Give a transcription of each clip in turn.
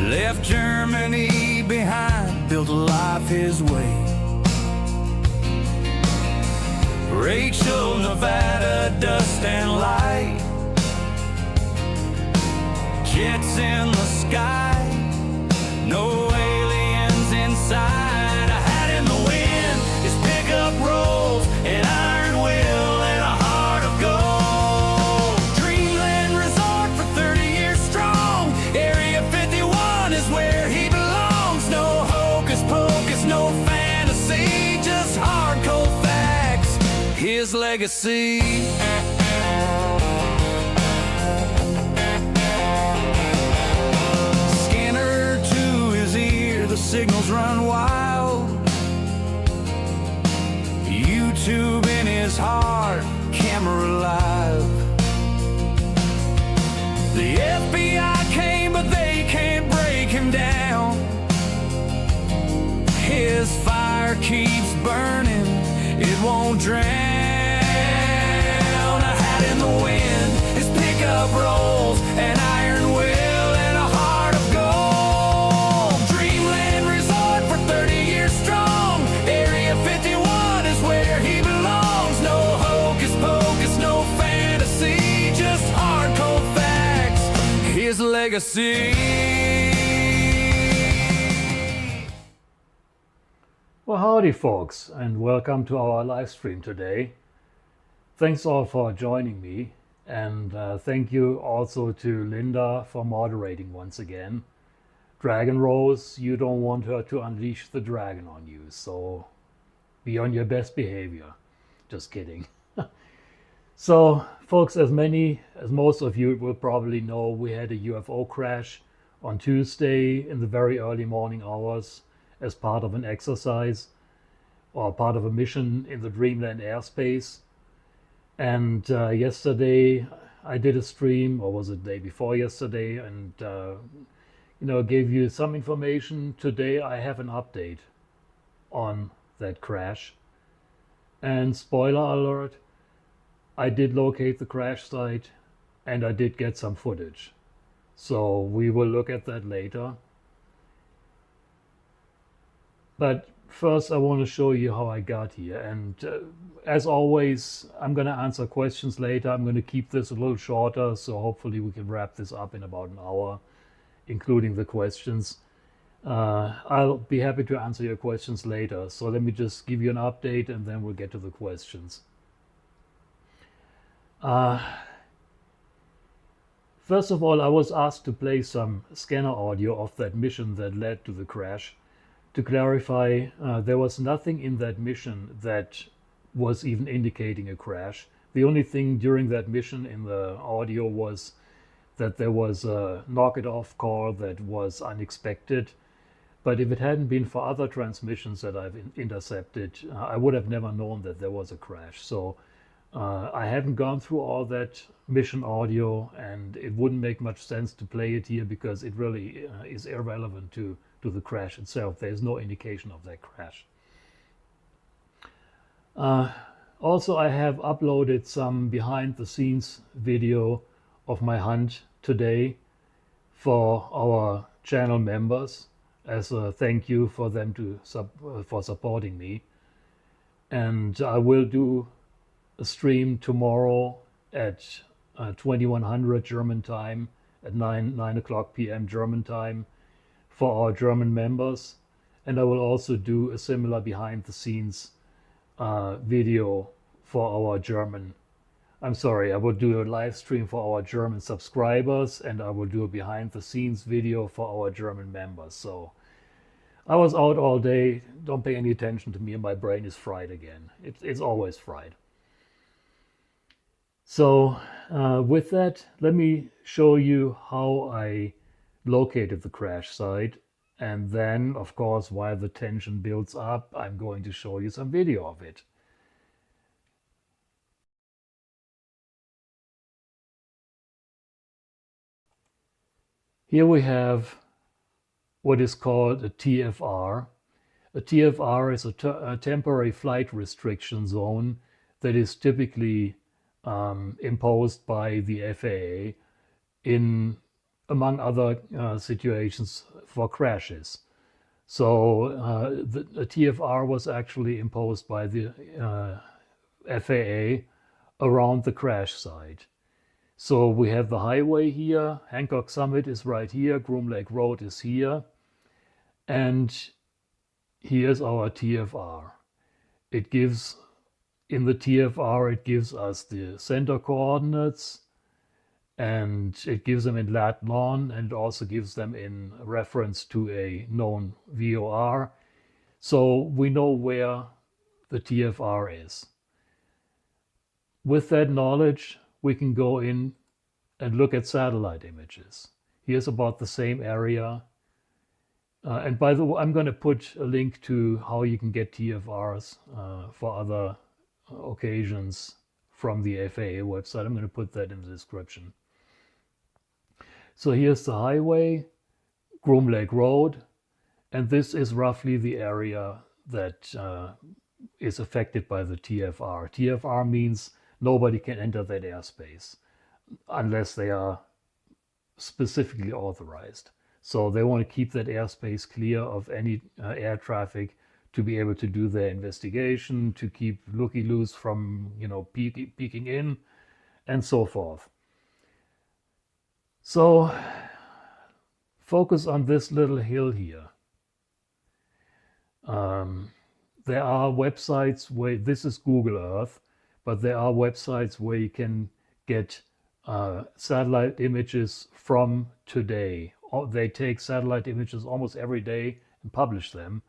Left Germany behind, built a life his way. Rachel, Nevada, dust and light. Jets in the sky, no aliens inside. A hat in the wind, his pickup rolls, an iron will and a heart of gold. Dreamland resort for 30 years strong. Area 51 is where he belongs. No hocus pocus, no fantasy, just hard cold facts. His legacy. Signals run wild. YouTube in his heart, camera live. The FBI came, but they can't break him down. His fire keeps burning, it won't drown. A hat in the wind, his pickup rolls, an iron will. His legacy. Well, howdy folks, and welcome to our live stream today. Thanks all for joining me, and thank you also to Linda for moderating once again. Dragon Rose, you don't want her to unleash the dragon on you, so be on your best behavior. Just kidding. So, folks, as most of you will probably know, we had a UFO crash on Tuesday in the very early morning hours as part of an exercise or part of a mission in the Dreamland airspace. And yesterday I did a stream, or was it the day before yesterday, and gave you some information. Today I have an update on that crash. And spoiler alert, I did locate the crash site and I did get some footage. So we will look at that later. But first I want to show you how I got here. And as always, I'm going to answer questions later. I'm going to keep this a little shorter, so hopefully we can wrap this up in about an hour, including the questions. I'll be happy to answer your questions later. So let me just give you an update and then we'll get to the questions. First of all, I was asked to play some scanner audio of that mission that led to the crash. To clarify, there was nothing in that mission that was even indicating a crash. The only thing during that mission in the audio was that there was a knock it off call that was unexpected. But if it hadn't been for other transmissions that I've intercepted, I would have never known that there was a crash. So I haven't gone through all that mission audio, and it wouldn't make much sense to play it here because it really is irrelevant to the crash itself. There's no indication of that crash. Also, I have uploaded some behind the scenes video of my hunt today for our channel members as a thank you for them for supporting me. And I will do a stream tomorrow at 2100 German time, at 9 o'clock p.m. German time for our German members. And I will also do a similar behind the scenes video for our I will do a live stream for our German subscribers, and I will do a behind the scenes video for our German members. So I was out all day. Don't pay any attention to me. My brain is fried again. It's always fried. So with that, let me show you how I located the crash site. And then, of course, while the tension builds up, I'm going to show you some video of it. Here we have what is called a TFR. A TFR is a temporary flight restriction zone that is typically imposed by the FAA in, among other situations, for crashes. So the TFR was actually imposed by the FAA around the crash site. So we have the highway here, Hancock Summit is right here, Groom Lake Road is here, and here's our TFR. It gives, in the TFR, it gives us the center coordinates, and it gives them in lat lon, and it also gives them in reference to a known VOR. So we know where the TFR is. With that knowledge, we can go in and look at satellite images. Here's about the same area. And by the way, I'm going to put a link to how you can get TFRs for other occasions from the FAA website. I'm going to put that in the description. So here's the highway, Groom Lake Road, and this is roughly the area that is affected by the TFR. TFR means nobody can enter that airspace unless they are specifically authorized. So they want to keep that airspace clear of any air traffic to be able to do their investigation, to keep looky-loos from, peeking in, and so forth. So focus on this little hill here. There are websites where, this is Google Earth, but there are websites where you can get satellite images from today. They take satellite images almost every day and publish them.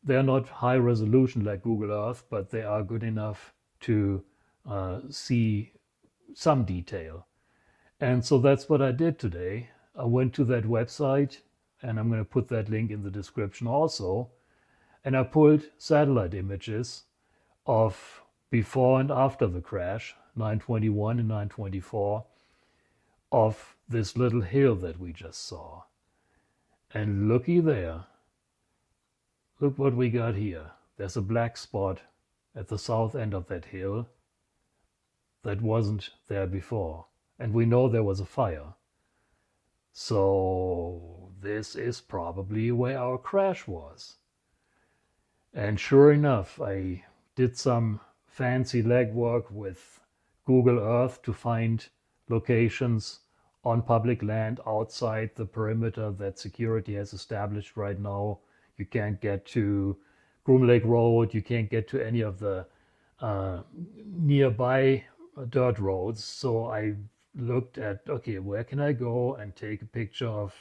They're not high resolution like Google Earth, but they are good enough to see some detail. And so that's what I did today. I went to that website, and I'm going to put that link in the description also. And I pulled satellite images of before and after the crash, 9/21 and 9/24, of this little hill that we just saw. And looky there. Look what we got here. There's a black spot at the south end of that hill that wasn't there before. And we know there was a fire. So this is probably where our crash was. And sure enough, I did some fancy legwork with Google Earth to find locations on public land outside the perimeter that security has established right now. You can't get to Groom Lake Road, you can't get to any of the nearby dirt roads. So I looked at, okay, where can I go and take a picture of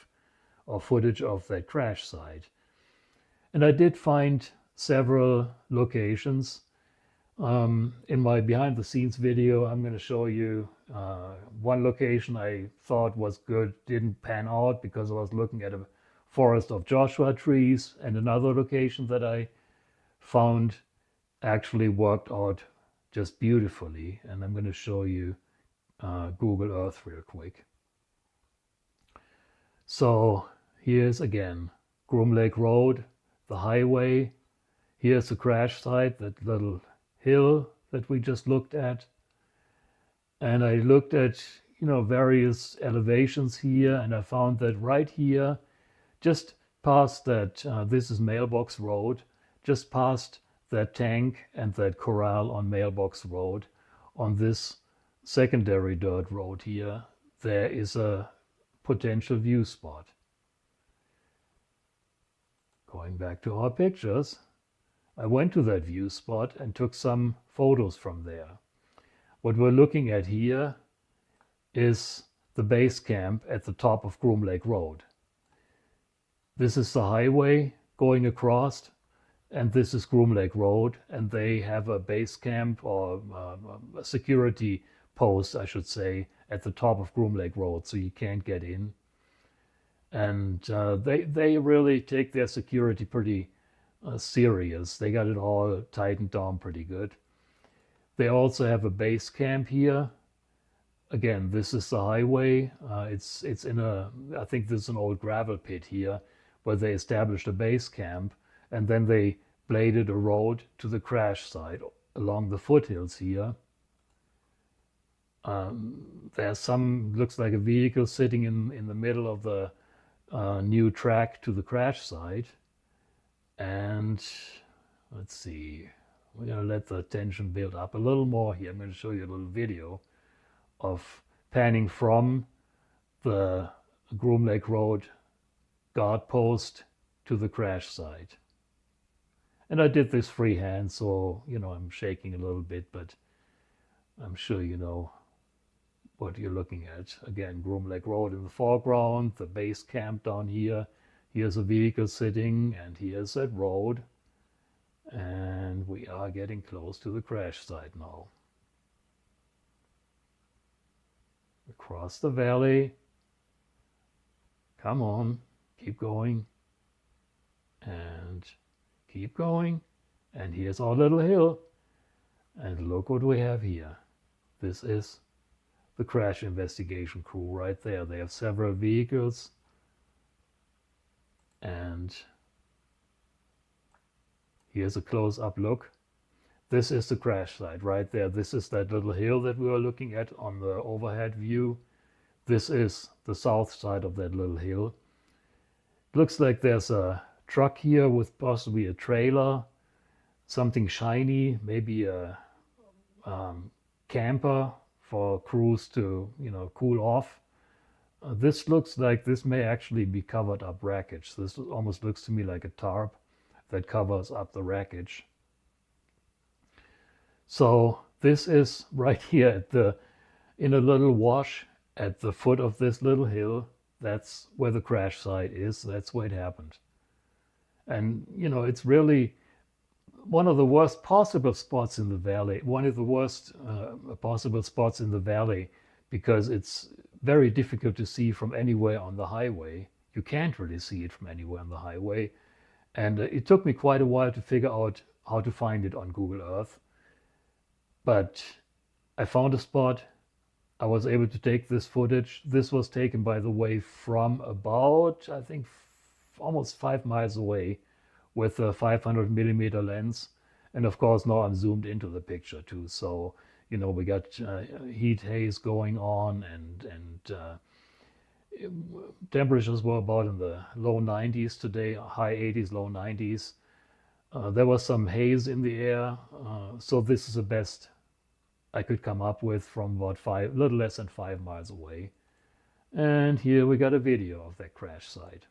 or footage of that crash site? And I did find several locations. In my behind the scenes video, I'm going to show you one location I thought was good, didn't pan out because I was looking at a forest of Joshua trees, and another location that I found actually worked out just beautifully. And I'm going to show you Google Earth real quick. So here's again Groom Lake Road, the highway. Here's the crash site, that little hill that we just looked at. And I looked at, various elevations here, and I found that right here, just past that, this is Mailbox Road, just past that tank and that corral on Mailbox Road, on this secondary dirt road here, there is a potential view spot. Going back to our pictures, I went to that view spot and took some photos from there. What we're looking at here is the base camp at the top of Groom Lake Road. This is the highway going across, and this is Groom Lake Road, and they have a base camp, or a security post, I should say, at the top of Groom Lake Road, so you can't get in. And they really take their security pretty serious. They got it all tightened down pretty good. They also have a base camp here. Again, this is the highway. It's in I think this is an old gravel pit here, where they established a base camp, and then they bladed a road to the crash site along the foothills here. There's looks like a vehicle sitting in the middle of the a new track to the crash site. And let's see, we're going to let the tension build up a little more here. I'm going to show you a little video of panning from the Groom Lake Road guard post to the crash site. And I did this freehand, so, I'm shaking a little bit, but I'm sure you know what you're looking at. Again, Groom Lake Road in the foreground, the base camp down here. Here's a vehicle sitting, and here's that road. And we are getting close to the crash site now. Across the valley. Come on, keep going. And keep going. And here's our little hill. And look what we have here. This is the crash investigation crew right there. They have several vehicles. And here's a close-up look. This is the crash site right there. This is that little hill that we were looking at on the overhead view. This is the south side of that little hill. It looks like there's a truck here with possibly a trailer, something shiny, maybe a camper for crews to, cool off. This looks like this may actually be covered up wreckage. This almost looks to me like a tarp that covers up the wreckage. So this is right here in a little wash at the foot of this little hill. That's where the crash site is. That's where it happened. And, it's really one of the worst possible spots in the valley, one of the worst possible spots in the valley, because it's very difficult to see from anywhere on the highway. You can't really see it from anywhere on the highway. And it took me quite a while to figure out how to find it on Google Earth. But I found a spot. I was able to take this footage. This was taken, by the way, from about, I think, almost 5 miles away with a 500mm lens. And of course, now I'm zoomed into the picture too. So, we got heat haze going on, and temperatures were about in the low 90s today, high 80s, low 90s. There was some haze in the air. So this is the best I could come up with from about little less than 5 miles away. And here we got a video of that crash site.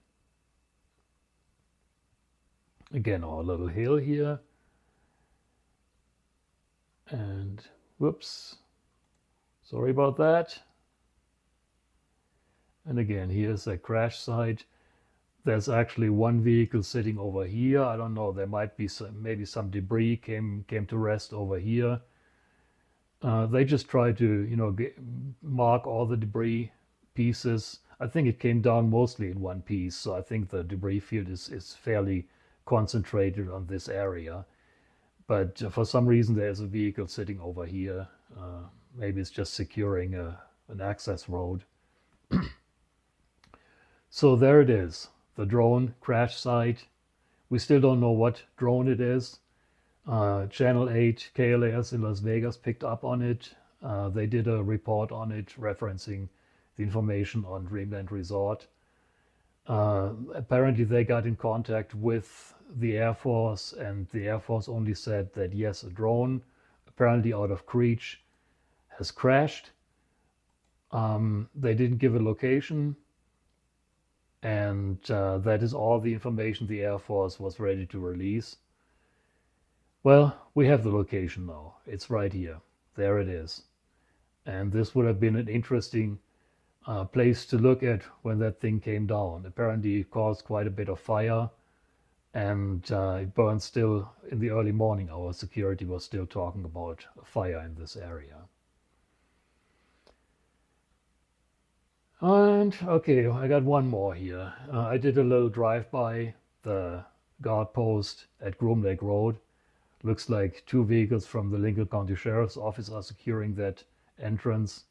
Again, our little hill here. And whoops, sorry about that. And again, here's a crash site. There's actually one vehicle sitting over here. I don't know, there might be maybe some debris came to rest over here. They just tried to, mark all the debris pieces. I think it came down mostly in one piece, so I think the debris field is fairly concentrated on this area. But for some reason, there's a vehicle sitting over here. Maybe it's just securing an access road. So there it is, the drone crash site. We still don't know what drone it is. Channel 8 KLAS in Las Vegas picked up on it. They did a report on it referencing the information on Dreamland Resort. Apparently they got in contact with the Air Force, and the Air Force only said that yes, a drone apparently out of Creech has crashed. They didn't give a location, and that is all the information the Air Force was ready to release. Well, we have the location now. It's right here. There it is. And this would have been an interesting place to look at when that thing came down. Apparently it caused quite a bit of fire, and it burned still in the early morning. Our security was still talking about a fire in this area. And okay, I got one more here. I did a little drive-by the guard post at Groom Lake Road. Looks like 2 vehicles from the Lincoln County Sheriff's Office are securing that entrance.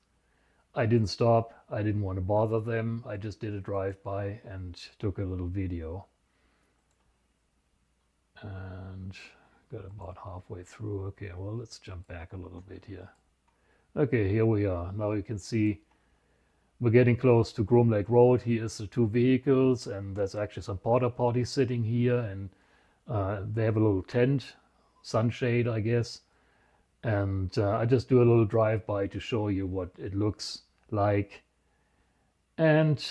I didn't stop. I didn't want to bother them. I just did a drive-by and took a little video. And got about halfway through. Okay, well, let's jump back a little bit here. Okay, here we are. Now you can see We're getting close to Groom Lake Road. Here's the two vehicles, and there's actually some porta potties sitting here, and they have a little tent, sunshade, I guess. And I just do a little drive-by to show you what it looks like. And,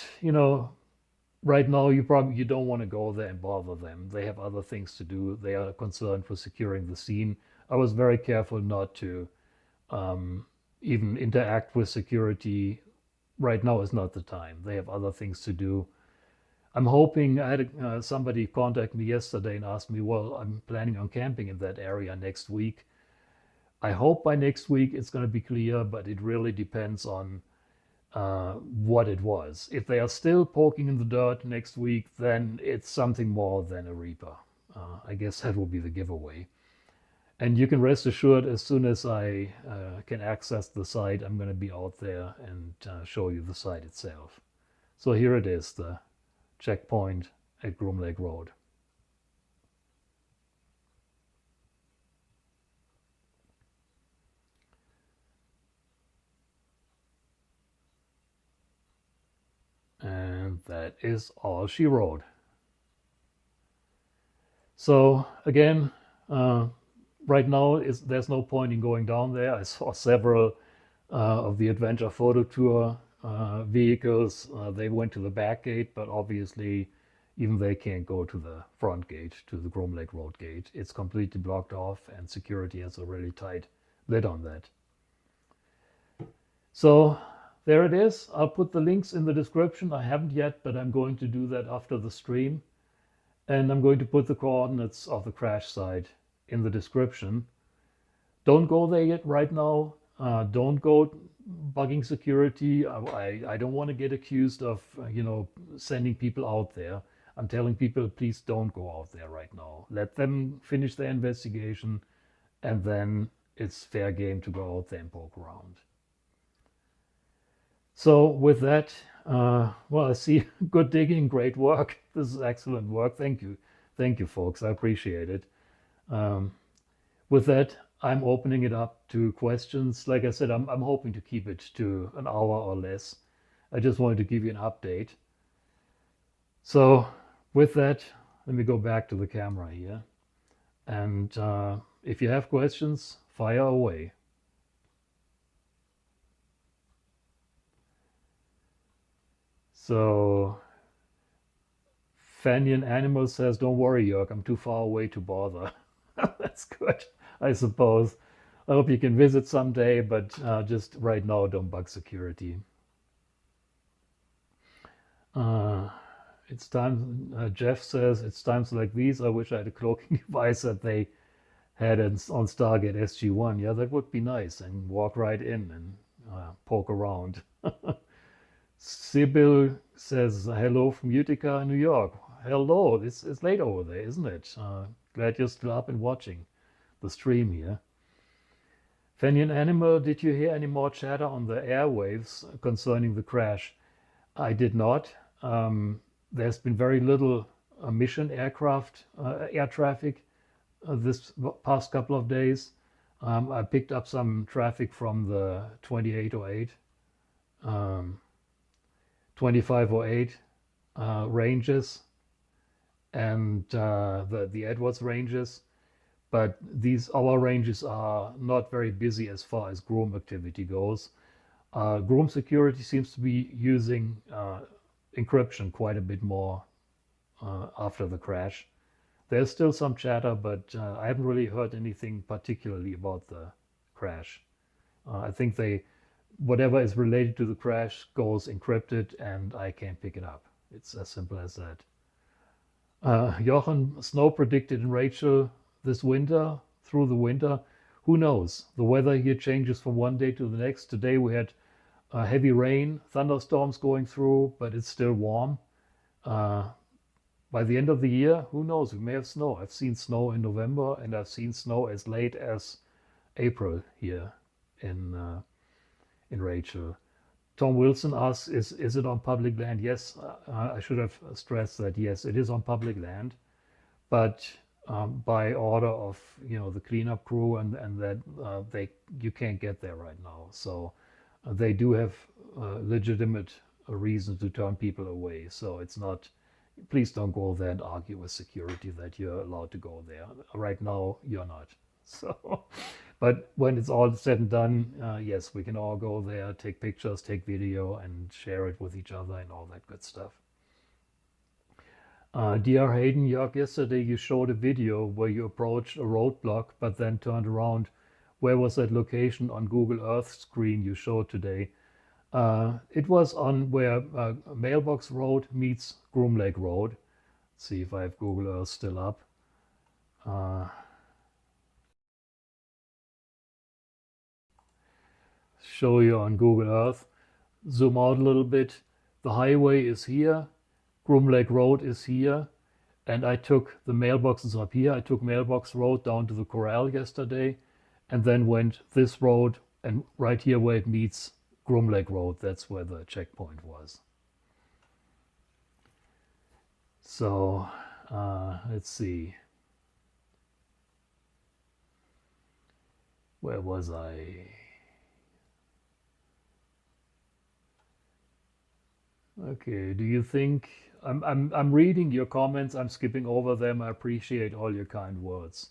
right now you don't want to go there and bother them. They have other things to do. They are concerned for securing the scene. I was very careful not to even interact with security. Right now is not the time. They have other things to do. I'm hoping. I had somebody contact me yesterday and asked me, well, I'm planning on camping in that area next week. I hope by next week it's going to be clear, but it really depends on what it was. If they are still poking in the dirt next week, then it's something more than a Reaper. I guess that will be the giveaway. And you can rest assured, as soon as I can access the site, I'm going to be out there and show you the site itself. So here it is, the checkpoint at Groom Lake Road. And that is all she wrote. So again, right now there's no point in going down there. I saw several of the Adventure Photo Tour vehicles. They went to the back gate, but obviously even they can't go to the front gate, to the Groom Lake Road gate. It's completely blocked off, and security has a really tight lid on that. So there it is. I'll put the links in the description. I haven't yet, but I'm going to do that after the stream. And I'm going to put the coordinates of the crash site in the description. Don't go there yet right now. Don't go bugging security. I don't want to get accused of, sending people out there. I'm telling people, please don't go out there right now. Let them finish their investigation, and then it's fair game to go out there and poke around. So with that, I see good digging, great work. This is excellent work. Thank you, folks. I appreciate it. With that, I'm opening it up to questions. Like I said, I'm hoping to keep it to an hour or less. I just wanted to give you an update. So with that, let me go back to the camera here. And if you have questions, fire away. So Fanian Animal says, don't worry, Jörg, I'm too far away to bother. That's good, I suppose. I hope you can visit someday, but just right now, don't bug security. It's time, Jeff says, it's times like these. I wish I had a cloaking device that they had on Stargate SG-1. Yeah, that would be nice, and walk right in and poke around. Sybil says, hello from Utica, New York. Hello, it's late over there, isn't it? Glad you're still up and watching the stream here. Fanian Animal, did you hear any more chatter on the airwaves concerning the crash? I did not. There's been very little mission aircraft, air traffic this past couple of days. I picked up some traffic from the 2808. 2508 ranges and the Edwards ranges, but our ranges are not very busy as far as Groom activity goes. Groom security seems to be using encryption quite a bit more after the crash. There's still some chatter, but I haven't really heard anything particularly about the crash. I think whatever is related to the crash goes encrypted, and I can't pick it up. It's as simple as that. Jochen, snow predicted in Rachel this winter, through the winter. Who knows? The weather here changes from one day to the next. Today we had heavy rain, thunderstorms going through, but it's still warm. By the end of the year, who knows? We may have snow. I've seen snow in November, and I've seen snow as late as April here in Rachel. Tom Wilson asks, is it on public land? Yes, I should have stressed that. Yes, it is on public land, but by order of the cleanup crew, and that you can't get there right now. So they do have legitimate reason to turn people away. So it's not, please don't go there and argue with security that you're allowed to go there. Right now, you're not. So, but when it's all said and done, yes, we can all go there, take pictures, take video, and share it with each other and all that good stuff. Dear Hayden, Jörg, yesterday you showed a video where you approached a roadblock but then turned around. Where was that location on Google Earth screen you showed today? It was on where Mailbox Road meets Groom Lake Road. Let's see if I have Google Earth still up. Show you on Google Earth. Zoom out a little bit. The highway is here. Groom Lake Road is here. And I took the mailboxes up here. I took Mailbox Road down to the corral yesterday and then went this road and right here where it meets Groom Lake Road, that's where the checkpoint was. So let's see. Where was I? Okay, do you think I'm reading your comments, I'm skipping over them. I appreciate all your kind words.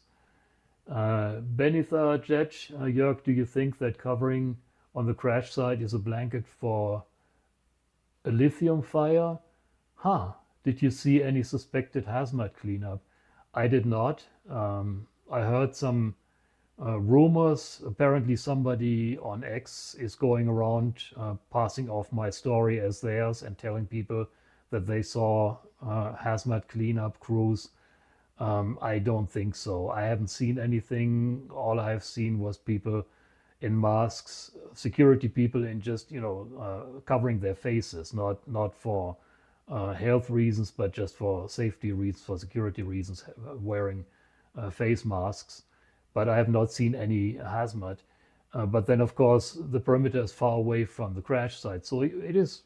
Benitha Jetch, Jörg, do you think that covering on the crash site is a blanket for a lithium fire? Did you see any suspected hazmat cleanup? I did not. I heard some rumors. Apparently somebody on X is going around passing off my story as theirs and telling people that they saw hazmat cleanup crews. I don't think so. I haven't seen anything. All I've seen was people in masks, security people in just, covering their faces, not for health reasons, but just for safety reasons, for security reasons, wearing face masks. But I have not seen any hazmat. But then, of course, the perimeter is far away from the crash site. So it is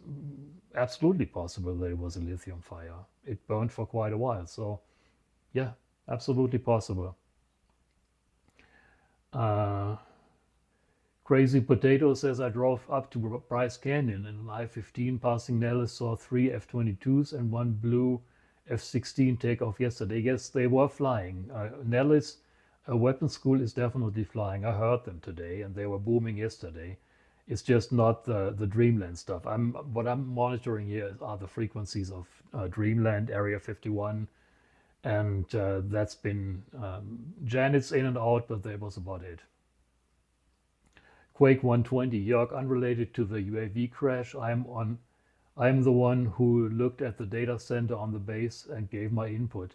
absolutely possible that it was a lithium fire. It burned for quite a while. So, yeah, absolutely possible. Crazy Potato says, I drove up to Bryce Canyon in an I-15 passing Nellis, saw 3 F-22s and 1 blue F-16 take off yesterday. Yes, they were flying. Nellis weapons school is definitely flying. I heard them today and they were booming yesterday. It's just not the Dreamland stuff. What I'm monitoring here are the frequencies of Dreamland, Area 51, and that's been Janet's in and out, but that was about it. Quake 120, Jörg, unrelated to the UAV crash, I'm the one who looked at the data center on the base and gave my input.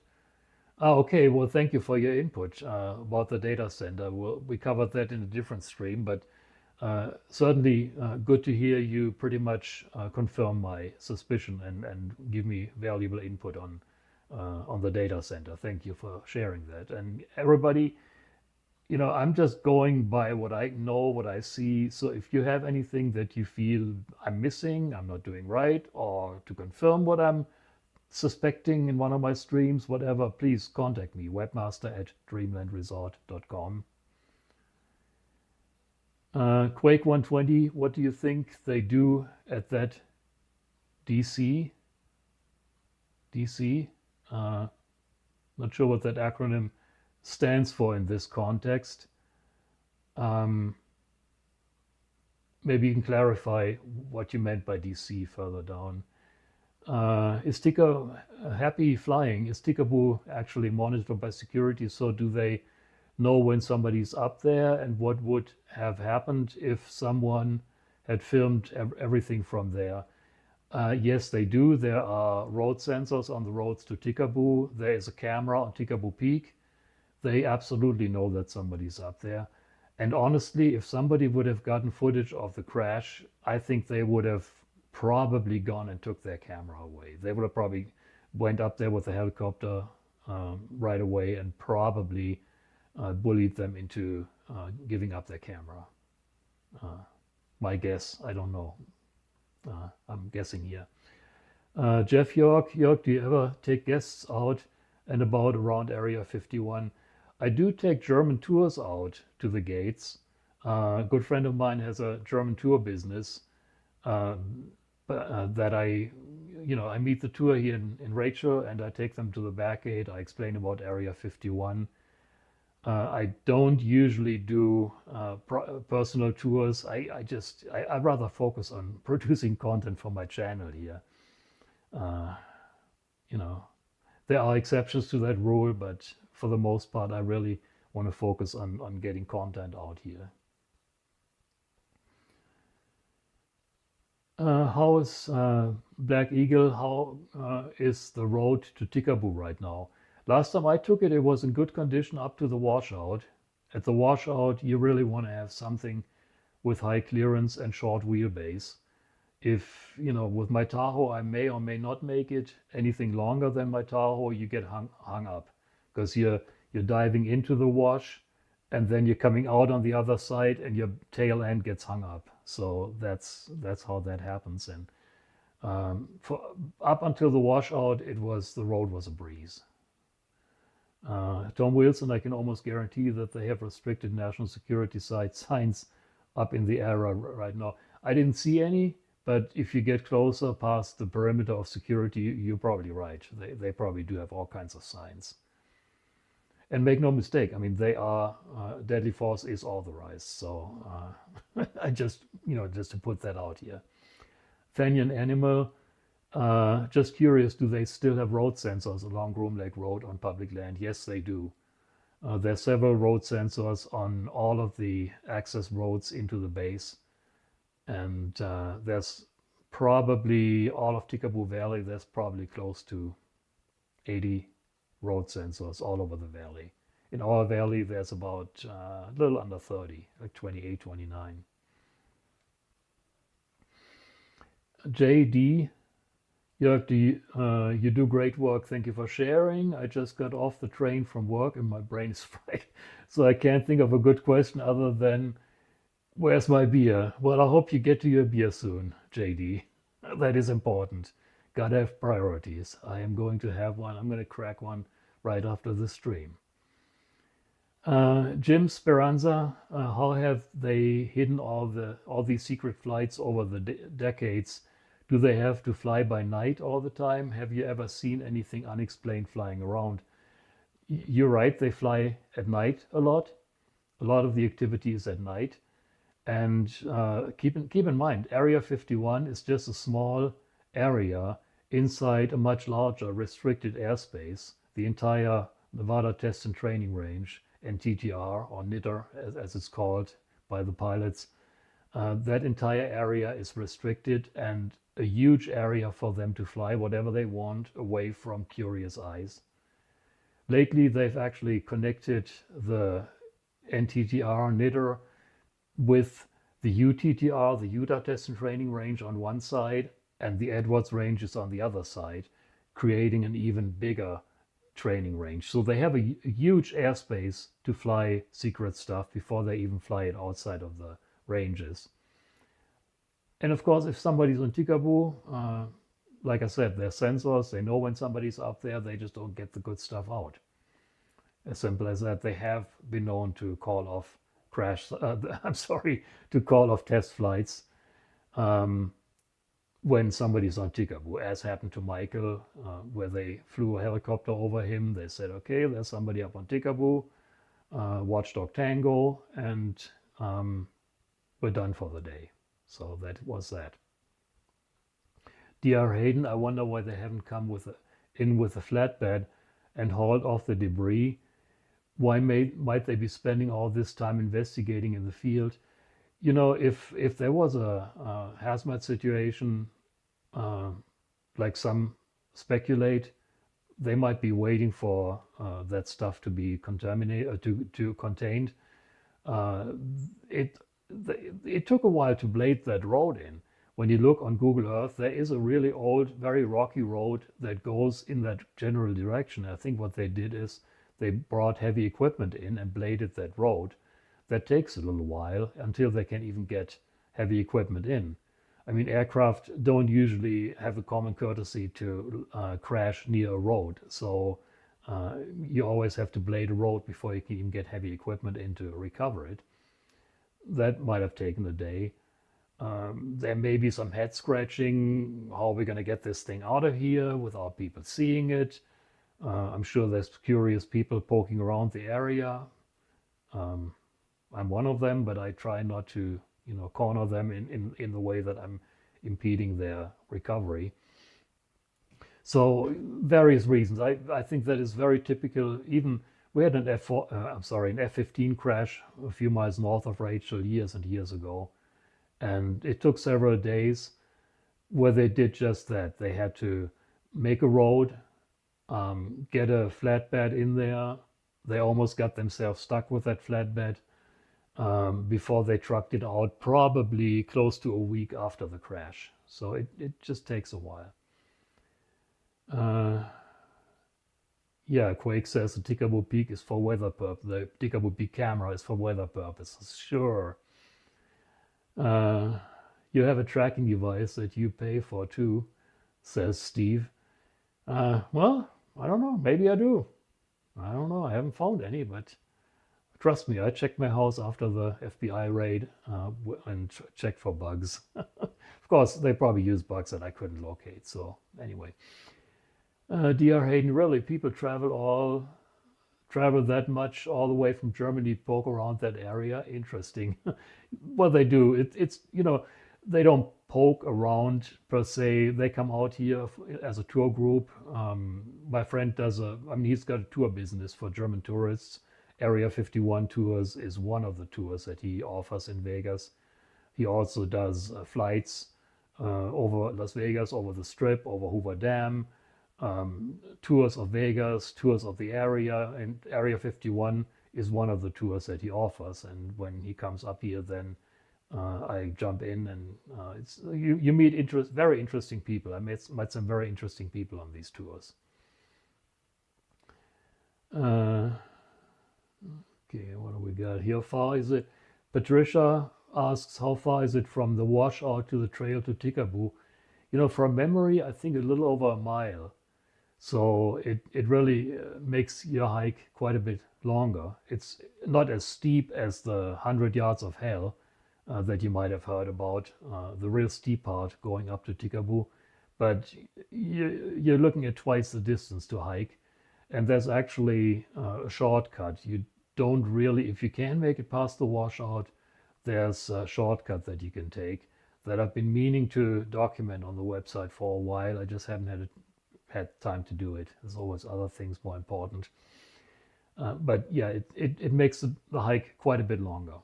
Okay, well, thank you for your input about the data center. We covered that in a different stream, but certainly good to hear you pretty much confirm my suspicion and give me valuable input on the data center. Thank you for sharing that. And everybody, I'm just going by what I know, what I see. So if you have anything that you feel I'm missing, I'm not doing right, or to confirm what I'm suspecting in one of my streams, whatever, please contact me, webmaster@dreamlandresort.com. Quake 120, what do you think they do at that DC? Not sure what that acronym stands for in this context. Maybe you can clarify what you meant by DC further down. Is happy flying? Is Tikaboo actually monitored by security? So do they know when somebody's up there and what would have happened if someone had filmed everything from there? Yes, they do. There are road sensors on the roads to Tikaboo. There is a camera on Tikaboo Peak. They absolutely know that somebody's up there. And honestly, if somebody would have gotten footage of the crash, I think they would have probably gone and took their camera away. They would have probably went up there with a helicopter right away and probably bullied them into giving up their camera. My guess, I don't know. I'm guessing here. Jeff York, do you ever take guests out and about around Area 51? I do take German tours out to the gates. A good friend of mine has a German tour business, uh, that I meet the tour here in Rachel and I take them to the back gate. I explain about Area 51. I don't usually do personal tours. I'd rather focus on producing content for my channel here. Uh, you know, there are exceptions to that rule, but for the most part, I really want to focus on getting content out here. How is Black Eagle? How is the road to Tikaboo right now? Last time I took it, it was in good condition up to the washout. At the washout, you really want to have something with high clearance and short wheelbase. If, with my Tahoe, I may or may not make it anything longer than my Tahoe, you get hung up because you're diving into the wash and then you're coming out on the other side and your tail end gets hung up. So that's how that happens. And for up until the washout, the road was a breeze. Tom Wilson, I can almost guarantee that they have restricted national security site signs up in the area right now. I didn't see any, but if you get closer past the perimeter of security, you're probably right. They probably do have all kinds of signs. And make no mistake, I mean, they are, deadly force is authorized. So I just to put that out here. Fanion Animal, just curious, do they still have road sensors along Groom Lake Road on public land? Yes, they do. There are several road sensors on all of the access roads into the base. And there's probably, all of Tikaboo Valley, there's probably close to 80 road sensors all over the valley. In our valley, there's about a little under 30, like 28, 29. JD, you do great work. Thank you for sharing. I just got off the train from work and my brain is fried. So I can't think of a good question other than, where's my beer? Well, I hope you get to your beer soon, JD. That is important. Gotta have priorities. I am going to have one. I'm going to crack one right after the stream. Jim Speranza, how have they hidden all these secret flights over the decades? Do they have to fly by night all the time? Have you ever seen anything unexplained flying around? You're right, they fly at night a lot. A lot of the activity is at night. And keep in mind, Area 51 is just a small area inside a much larger restricted airspace. The entire Nevada Test and Training Range, NTTR, or NITR as it's called by the pilots, that entire area is restricted and a huge area for them to fly whatever they want away from curious eyes. Lately, they've actually connected the NTTR, NITR, with the UTTR, the Utah Test and Training Range on one side, and the Edwards Range is on the other side, creating an even bigger training range. So they have a huge airspace to fly secret stuff before they even fly it outside of the ranges. And of course, if somebody's on Tikaboo, like I said, they're sensors, they know when somebody's up there, they just don't get the good stuff out. As simple as that. They have been known to call off to call off test flights when somebody's on Tikaboo, as happened to Michael, where they flew a helicopter over him. They said, okay, there's somebody up on Tikaboo, Watchdog Tango, and we're done for the day. So that was that. DR Hayden, I wonder why they haven't come in with a flatbed and hauled off the debris. Why might they be spending all this time investigating in the field? If there was a hazmat situation, like some speculate, they might be waiting for that stuff to be contaminated, to contained. It took a while to blade that road in. When you look on Google Earth, there is a really old, very rocky road that goes in that general direction. I think what they did is they brought heavy equipment in and bladed that road. That takes a little while until they can even get heavy equipment in. I mean, aircraft don't usually have a common courtesy to crash near a road. So you always have to blade a road before you can even get heavy equipment in to recover it. that might have taken a day. There may be some head scratching. How are we going to get this thing out of here without people seeing it? I'm sure there's curious people poking around the area. I'm one of them, but I try not to, corner them in the way that I'm impeding their recovery. So various reasons. I think that is very typical. Even we had an an F-15 crash a few miles north of Rachel years and years ago, and it took several days where they did just that. They had to make a road, get a flatbed in there. They almost got themselves stuck with that flatbed before they trucked it out, probably close to a week after the crash. So it just takes a while. Yeah, Quake says the Tikaboo Peak is for weather purposes. The Tikaboo Peak camera is for weather purposes. Sure. You have a tracking device that you pay for too, says Steve. Well, I don't know. Maybe I do. I don't know. I haven't found any, but trust me, I checked my house after the FBI raid and checked for bugs. Of course, they probably used bugs that I couldn't locate. So anyway. DR Hayden, really, people travel that much all the way from Germany, poke around that area. Interesting. Well, they do. It's they don't poke around per se. They come out here as a tour group. My friend he's got a tour business for German tourists. Area 51 tours is one of the tours that he offers in Vegas. He also does flights over Las Vegas, over the Strip, over Hoover Dam. Tours of Vegas, tours of the area, and Area 51 is one of the tours that he offers. And when he comes up here, then I jump in, and you meet very interesting people. I met some very interesting people on these tours. Okay, what do we got here? How far is it? Patricia asks, how far is it from the washout to the trail to Tikaboo? From memory, I think a little over a mile. So it really makes your hike quite a bit longer. It's not as steep as the 100 yards of hell that you might have heard about, the real steep part going up to Tikaboo. But you're looking at twice the distance to hike. And there's actually a shortcut. You don't really, if you can make it past the washout, there's a shortcut that you can take that I've been meaning to document on the website for a while. I just haven't had time to do it. There's always other things more important. But yeah, it makes the hike quite a bit longer.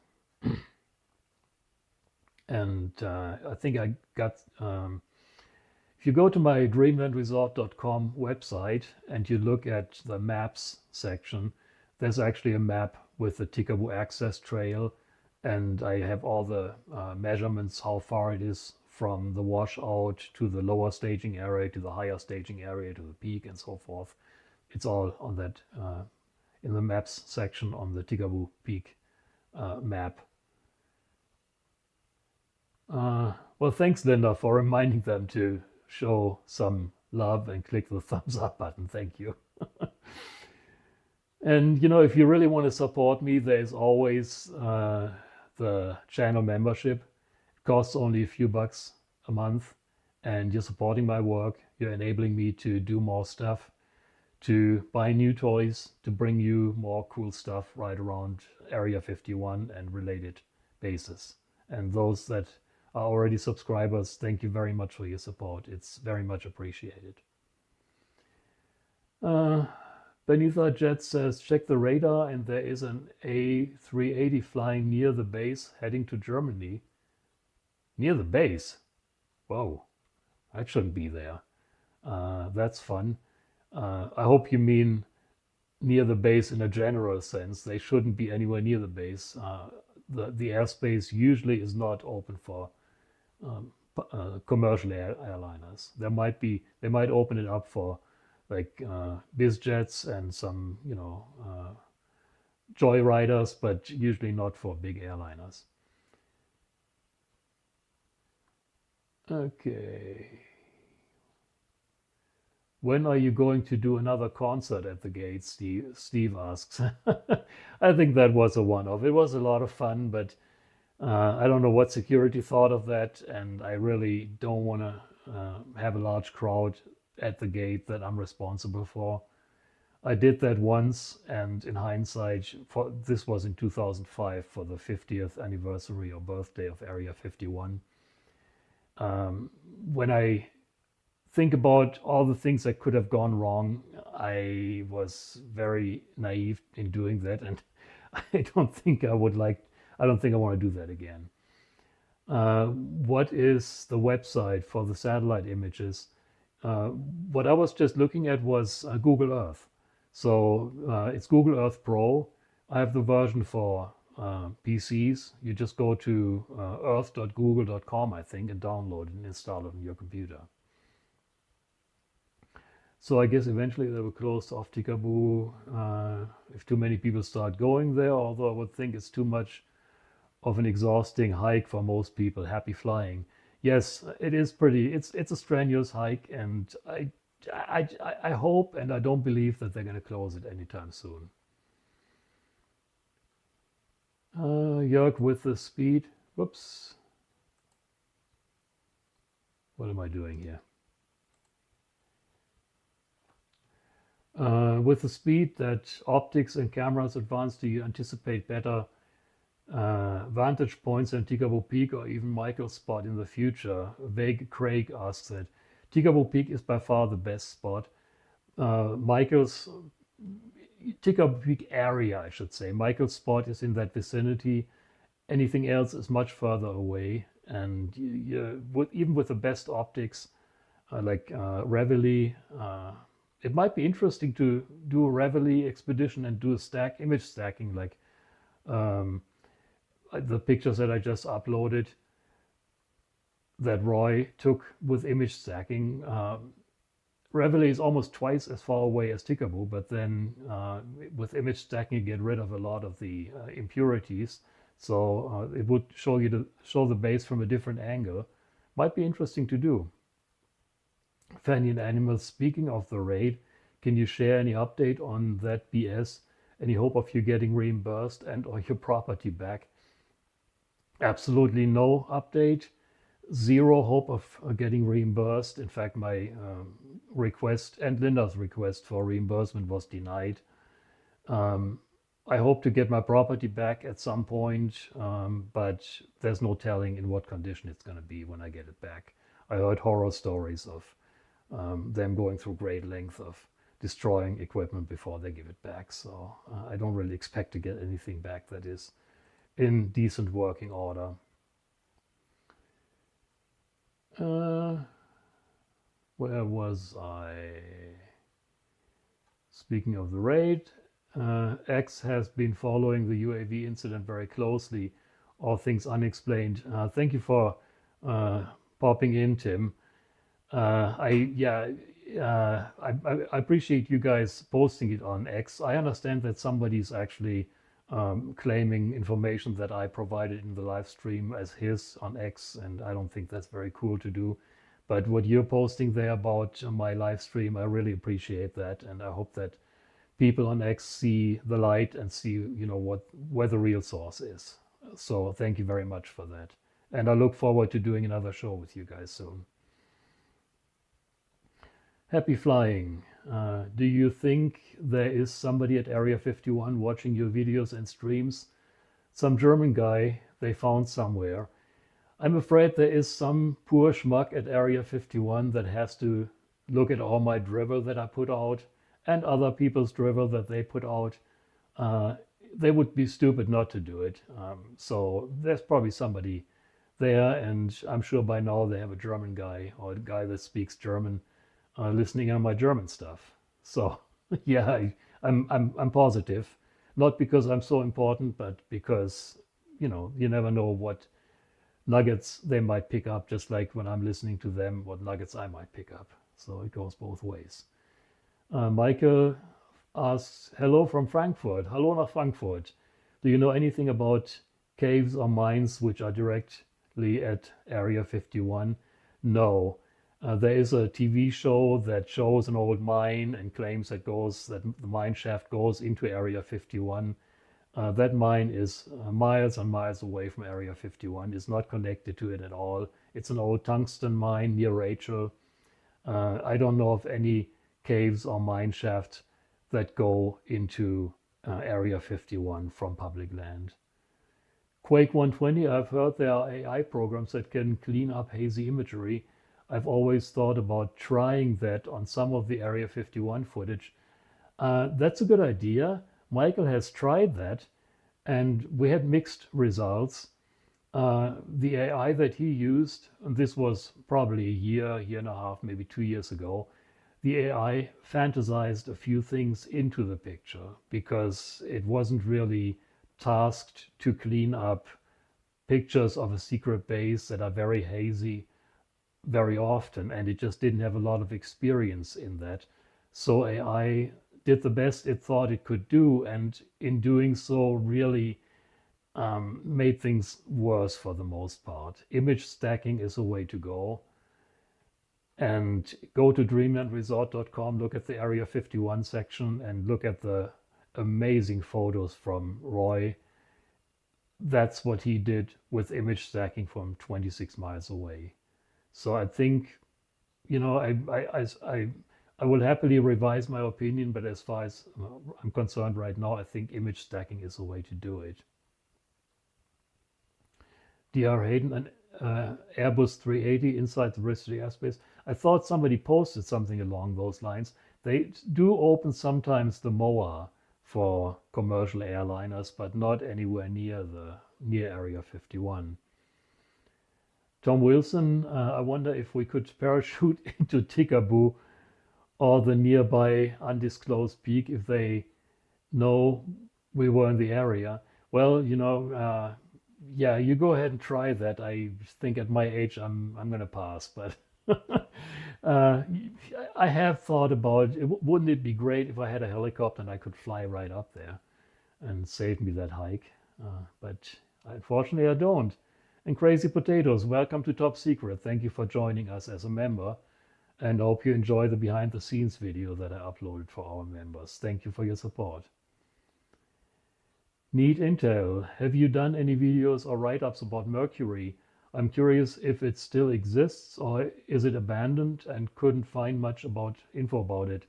And I think I got, if you go to my dreamlandresort.com website and you look at the maps section, there's actually a map with the Tikaboo access trail. And I have all the measurements, how far it is from the washout to the lower staging area, to the higher staging area, to the peak, and so forth. It's all on that, in the maps section on the Tikaboo Peak map. Well, thanks, Linda, for reminding them to show some love and click the thumbs up button. Thank you. And, if you really want to support me, there's always the channel membership. It costs only a few bucks a month, and you're supporting my work. You're enabling me to do more stuff, to buy new toys, to bring you more cool stuff right around Area 51 and related bases. And those that are already subscribers, thank you very much for your support. It's very much appreciated. Benitha Jet says, check the radar and there is an A380 flying near the base heading to Germany. Near the base? Whoa, that shouldn't be there. That's fun. I hope you mean near the base in a general sense. They shouldn't be anywhere near the base. The airspace usually is not open for commercial airliners. They might open it up for like biz jets and some, joyriders, but usually not for big airliners. Okay. When are you going to do another concert at the Gates? Steve asks. I think that was a one-off. It was a lot of fun, but I don't know what security thought of that, and I really don't want to have a large crowd at the gate that I'm responsible for. I did that once, and in hindsight, this was in 2005 for the 50th anniversary or birthday of Area 51. When I think about all the things that could have gone wrong, I was very naive in doing that, and I don't think I would like. I don't think I want to do that again. What is the website for the satellite images? What I was just looking at was Google Earth. So it's Google Earth Pro. I have the version for PCs. You just go to earth.google.com, I think, and download it and install it on your computer. So I guess eventually they will close off Tikaboo if too many people start going there, although I would think it's too much of an exhausting hike for most people. Happy flying. Yes, it is pretty, it's a strenuous hike, and I hope and I don't believe that they're going to close it anytime soon. Jörg with the speed. Whoops. What am I doing here? With the speed that optics and cameras advance, do you anticipate better vantage points than Tikaboo Peak or even Michael's spot in the future? Vague Craig asks that. Tikaboo Peak is by far the best spot. Michael's Tikaboo Peak area, I should say. Michael's spot is in that vicinity. Anything else is much further away. And even with the best optics, like Reveille, it might be interesting to do a Reveille expedition and do a image stacking, like the pictures that I just uploaded that Roy took with image stacking. Reveille is almost twice as far away as Tikaboo, but then with image stacking you get rid of a lot of the impurities. So it would show the base from a different angle. Might be interesting to do. Fanny and Animals, speaking of the raid, can you share any update on that BS? Any hope of you getting reimbursed and or your property back? Absolutely no update. Zero hope of getting reimbursed. In fact, my request and Linda's request for reimbursement was denied. I hope to get my property back at some point, but there's no telling in what condition it's going to be when I get it back. I heard horror stories of them going through great length of destroying equipment before they give it back. So I don't really expect to get anything back that is in decent working order. Where was I? Speaking of the raid, X has been following the UAV incident very closely. All things unexplained. Thank you for popping in, Tim. I appreciate you guys posting it on X. I understand that somebody's actually claiming information that I provided in the live stream as his on X, and I don't think that's very cool to do. But what you're posting there about my live stream, I really appreciate that, and I hope that people on X see the light and see, where the real source is. So thank you very much for that, and I look forward to doing another show with you guys soon. Happy flying. Do you think there is somebody at Area 51 watching your videos and streams? Some German guy they found somewhere. I'm afraid there is some poor schmuck at Area 51 that has to look at all my drivel that I put out and other people's drivel that they put out. They would be stupid not to do it. So there's probably somebody there, and I'm sure by now they have a German guy or a guy that speaks German listening on my German stuff. So yeah, I'm positive, not because I'm so important, but because you never know what nuggets they might pick up, just like when I'm listening to them, what nuggets I might pick up. So it goes both ways. Michael asks, hello from Frankfurt. Hallo nach Frankfurt. Do you know anything about caves or mines which are directly at Area 51? No. There is a TV show that shows an old mine and claims that the mine shaft goes into Area 51. That mine is miles and miles away from Area 51, is not connected to it at all. It's an old tungsten mine near Rachel. I don't know of any caves or mine shafts that go into Area 51 from public land. Quake 120, I've heard there are AI programs that can clean up hazy imagery. I've always thought about trying that on some of the Area 51 footage. That's a good idea. Michael has tried that, and we had mixed results. The AI that he used, and this was probably a year and a half, maybe 2 years ago, the AI fantasized a few things into the picture because it wasn't really tasked to clean up pictures of a secret base that are very hazy very often, and it just didn't have a lot of experience in that. So AI did the best it thought it could do, and in doing so really made things worse for the most part. Image stacking is a way to go. And go to dreamlandresort.com, look at the Area 51 section, and look at the amazing photos from Roy. That's what he did with image stacking from 26 miles away. So I think, I will happily revise my opinion, but as far as I'm concerned right now, I think image stacking is a way to do it. DR Hayden, an Airbus 380 inside the Bristol airspace. I thought somebody posted something along those lines. They do open sometimes the MOA for commercial airliners, but not anywhere near Area 51. Tom Wilson, I wonder if we could parachute into Tikaboo or the nearby undisclosed peak if they know we were in the area. Well, yeah, you go ahead and try that. I think at my age, I'm going to pass, but I have thought about it. Wouldn't it be great if I had a helicopter and I could fly right up there and save me that hike? But unfortunately, I don't. And Crazy Potatoes, welcome to Top Secret. Thank you for joining us as a member, and I hope you enjoy the behind the scenes video that I uploaded for our members. Thank you for your support. Need intel. Have you done any videos or write-ups about Mercury? I'm curious if it still exists or is it abandoned, and couldn't find much info about it.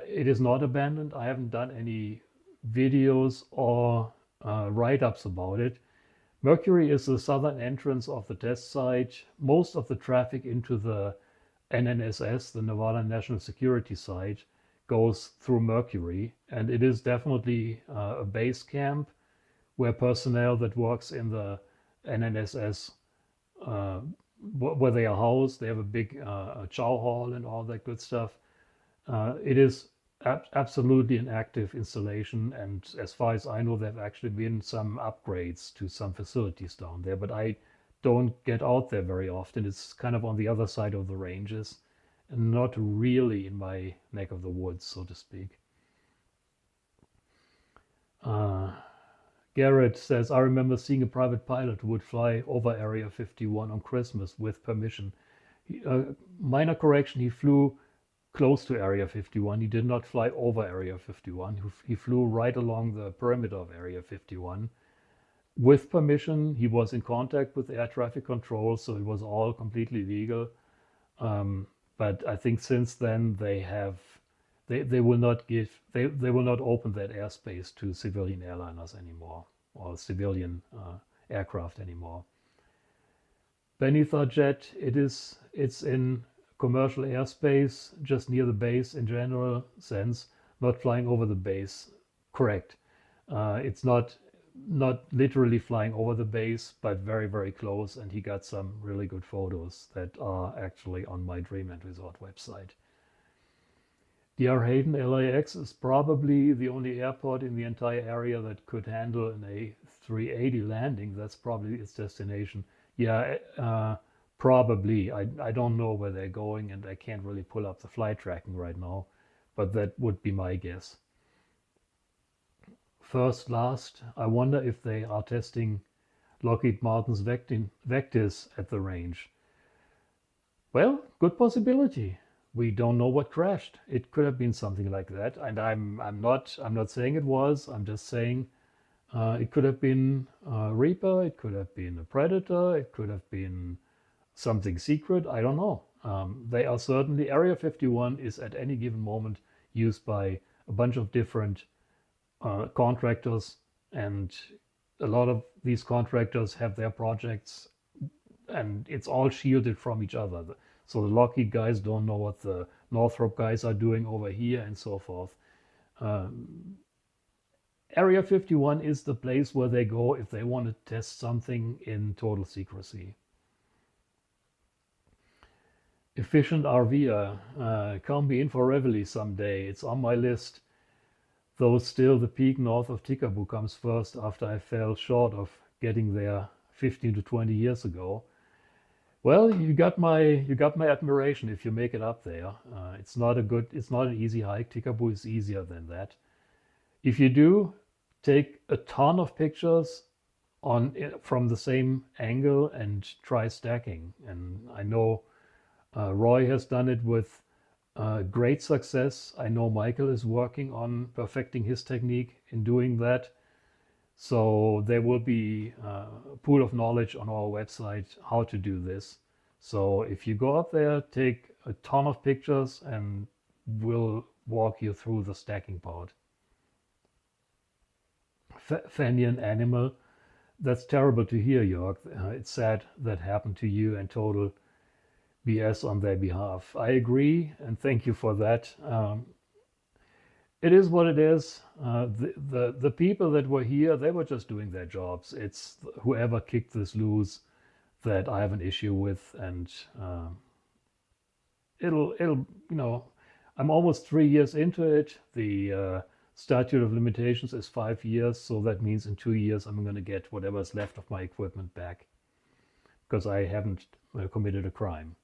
It is not abandoned. I haven't done any videos or write-ups about it. Mercury is the southern entrance of the test site. Most of the traffic into the NNSS, the Nevada National Security Site, goes through Mercury, and it is definitely a base camp where personnel that works in the NNSS, where they are housed, they have a big chow hall and all that good stuff. It is absolutely an active installation, and as far as I know, there have actually been some upgrades to some facilities down there, but I don't get out there very often. It's kind of on the other side of the ranges and not really in my neck of the woods, so to speak. Garrett says, I remember seeing a private pilot who would fly over Area 51 on Christmas with permission. Minor correction, he flew close to Area 51. He did not fly over Area 51. He flew right along the perimeter of Area 51. With permission, he was in contact with air traffic control, so it was all completely legal. But I think since then they will not open that airspace to civilian airliners anymore, or civilian aircraft anymore. Benitha Jet, it's in commercial airspace, just near the base in general sense, not flying over the base. Correct. It's not literally flying over the base, but very, very close, and he got some really good photos that are actually on my Dreamland Resort website. DR Hayden, LAX is probably the only airport in the entire area that could handle an A380 landing. That's probably its destination. Yeah, probably. I don't know where they're going, and I can't really pull up the flight tracking right now, but that would be my guess. First, last, I wonder if they are testing Lockheed Martin's Vectis at the range. Well, good possibility. We don't know what crashed. It could have been something like that, and I'm not saying it was. I'm just saying It could have been a Reaper, it could have been a Predator, it could have been something secret, I don't know. They are certainly, Area 51 is at any given moment used by a bunch of different contractors, and a lot of these contractors have their projects and it's all shielded from each other. So the Lockheed guys don't know what the Northrop guys are doing over here and so forth. Area 51 is the place where they go if they want to test something in total secrecy. Efficient RVer, count me in for Reveille someday. It's on my list, though still the peak north of Tikaboo comes first after I fell short of getting there 15 to 20 years ago. Well, you got my admiration if you make it up there. It's not an easy hike. Tikaboo is easier than that. If you do, take a ton of pictures from the same angle and try stacking. And I know Roy has done it with great success. I know Michael is working on perfecting his technique in doing that. So there will be a pool of knowledge on our website how to do this. So if you go up there, take a ton of pictures and we'll walk you through the stacking part. Fenian animal. That's terrible to hear, Jörg. It's sad that happened to you, and total BS on their behalf. I agree, and thank you for that. It is what it is. The people that were here, they were just doing their jobs. It's whoever kicked this loose that I have an issue with, and it'll I'm almost 3 years into it. The statute of limitations is 5 years, so that means in 2 years I'm going to get whatever's left of my equipment back because I haven't committed a crime.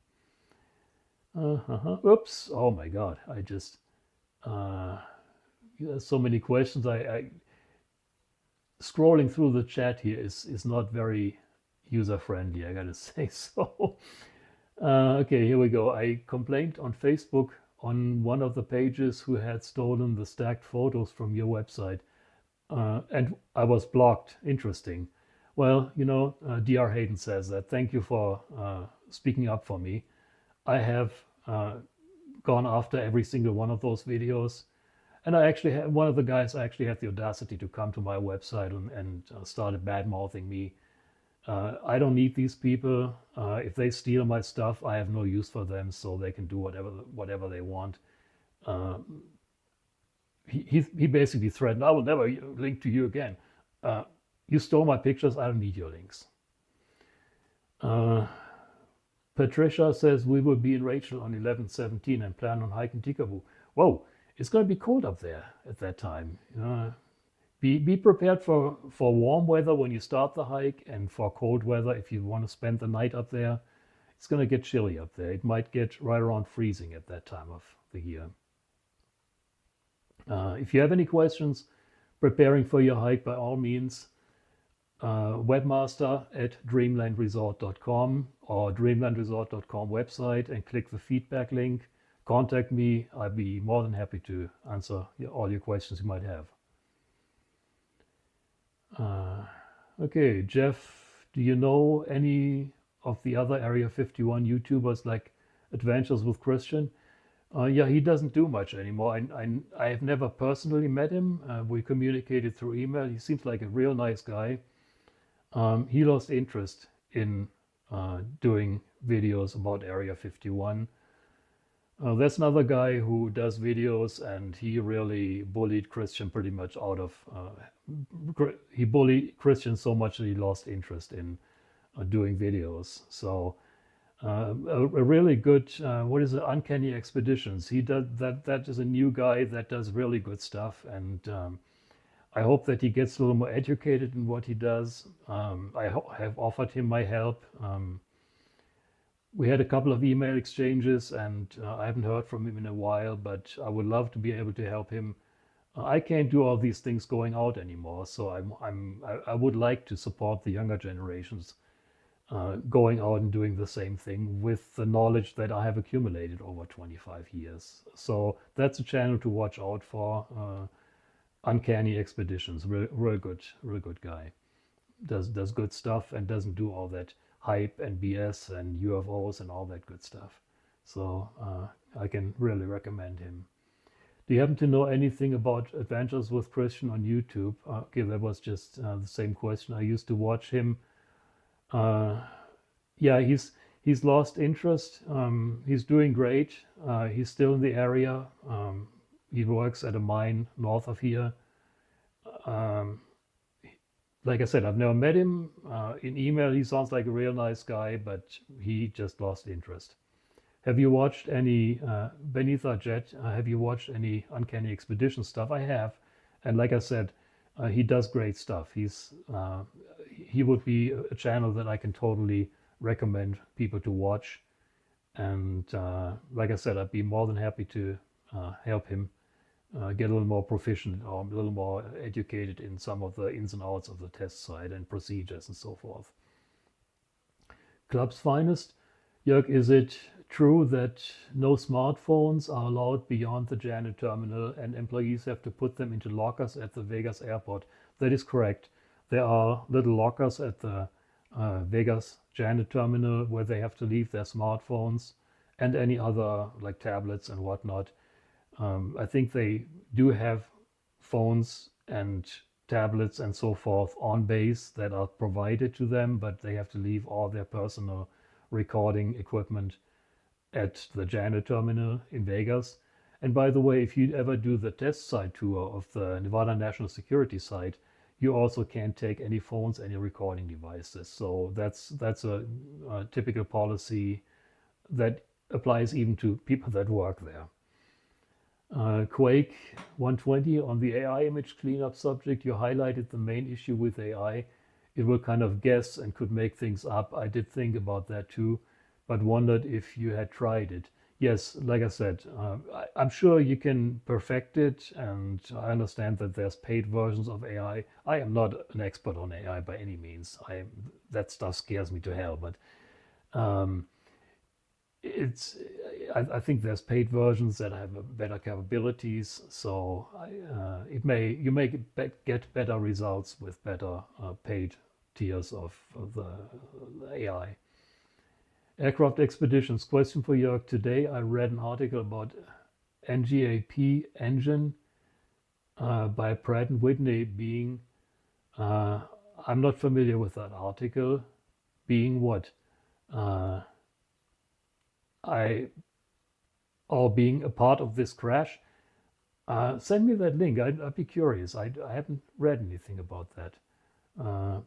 Oops! Oh my God! I just there's so many questions. I scrolling through the chat here is not very user friendly, I gotta say so. Okay, here we go. I complained on Facebook on one of the pages who had stolen the stacked photos from your website, and I was blocked. Interesting. Well, DR Hayden says that. Thank you for speaking up for me. I have gone after every single one of those videos, and I actually had one of the guys actually had the audacity to come to my website and started bad mouthing me. I don't need these people. If they steal my stuff, I have no use for them, so they can do whatever they want. He basically threatened, I will never link to you again. You stole my pictures, I don't need your links. Patricia says, we will be in Rachel on 11/17 and plan on hiking Tikaboo. Whoa, it's going to be cold up there at that time. Be prepared for warm weather when you start the hike, and for cold weather if you want to spend the night up there. It's going to get chilly up there. It might get right around freezing at that time of the year. If you have any questions preparing for your hike, by all means, webmaster@dreamlandresort.com or dreamlandresort.com website, and click the feedback link. Contact me. I'd be more than happy to answer all your questions you might have. Okay, Jeff, do you know any of the other Area 51 YouTubers like Adventures with Christian? Yeah, he doesn't do much anymore. I have never personally met him. We communicated through email. He seems like a real nice guy. He lost interest in doing videos about Area 51. There's another guy who does videos, and he really bullied Christian pretty much out of... he bullied Christian so much that he lost interest in doing videos. So a really good, what is it, Uncanny Expeditions. He does that is a new guy that does really good stuff, and I hope that he gets a little more educated in what he does. I have offered him my help. We had a couple of email exchanges, and I haven't heard from him in a while, but I would love to be able to help him. I can't do all these things going out anymore, so I would like to support the younger generations going out and doing the same thing with the knowledge that I have accumulated over 25 years. So that's a channel to watch out for. Uncanny Expeditions. Real good guy. Does good stuff and doesn't do all that hype and BS and UFOs and all that good stuff. So I can really recommend him. Do you happen to know anything about Adventures with Christian on YouTube? Okay, that was just the same question. I used to watch him. Yeah, he's lost interest. He's doing great. He's still in the area. He works at a mine north of here. Like I said, I've never met him. In email, he sounds like a real nice guy, but he just lost interest. Have you watched any Beneath Our Jet? Have you watched any Uncanny Expedition stuff? I have, and like I said, he does great stuff. He would be a channel that I can totally recommend people to watch, and like I said, I'd be more than happy to help him get a little more proficient or a little more educated in some of the ins and outs of the test site and procedures and so forth. Club's Finest. Jörg, is it true that no smartphones are allowed beyond the Janet terminal and employees have to put them into lockers at the Vegas airport? That is correct. There are little lockers at the Vegas Janet terminal where they have to leave their smartphones and any other like tablets and whatnot. I think they do have phones and tablets and so forth on base that are provided to them, but they have to leave all their personal recording equipment at the Janet terminal in Vegas. And by the way, if you ever do the test site tour of the Nevada National Security site, you also can't take any phones, any recording devices. So that's a typical policy that applies even to people that work there. Quake 120, on the AI image cleanup subject, you highlighted the main issue with AI. It will kind of guess and could make things up. I did think about that too, but wondered if you had tried it. Yes, like I said, I'm sure you can perfect it, and I understand that there's paid versions of AI. I am not an expert on AI by any means. That stuff scares me to hell, but I think there's paid versions that have better capabilities, so you may get better results with better paid tiers of the AI. Aircraft Expeditions. Question for Jörg. Today I read an article about NGAP engine by Pratt and Whitney being, I'm not familiar with that article, being what? Or being a part of this crash. Send me that link. I'd be curious. I haven't read anything about that,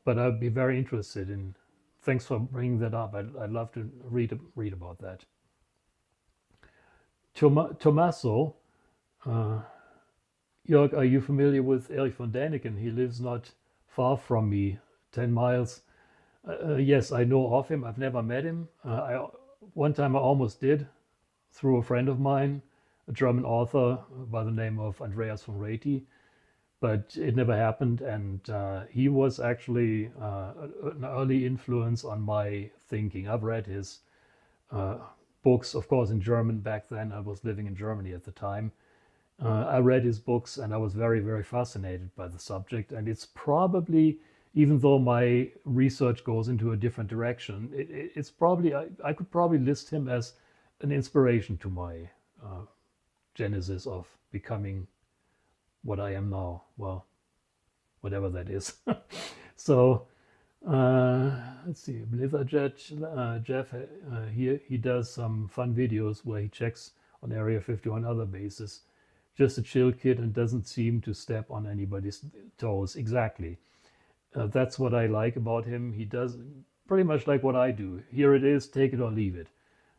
but I'd be very interested in. Thanks for bringing that up. I'd love to read about that. Tommaso, Jörg, are you familiar with Erich von Däniken? He lives not far from me, 10 miles. Yes, I know of him. I've never met him. One time I almost did, through a friend of mine, a German author by the name of Andreas von Reti, but it never happened. And he was actually an early influence on my thinking. I've read his books, of course, in German back then. I was living in Germany at the time. I read his books and I was very, very fascinated by the subject. And it's probably, even though my research goes into a different direction, it's probably, I could probably list him as an inspiration to my genesis of becoming what I am now. Well, whatever that is. So let's see, Jeff here, he does some fun videos where he checks on Area 51 other bases. Just a chill kid and doesn't seem to step on anybody's toes. Exactly. That's what I like about him. He does pretty much like what I do. Here it is, take it or leave it.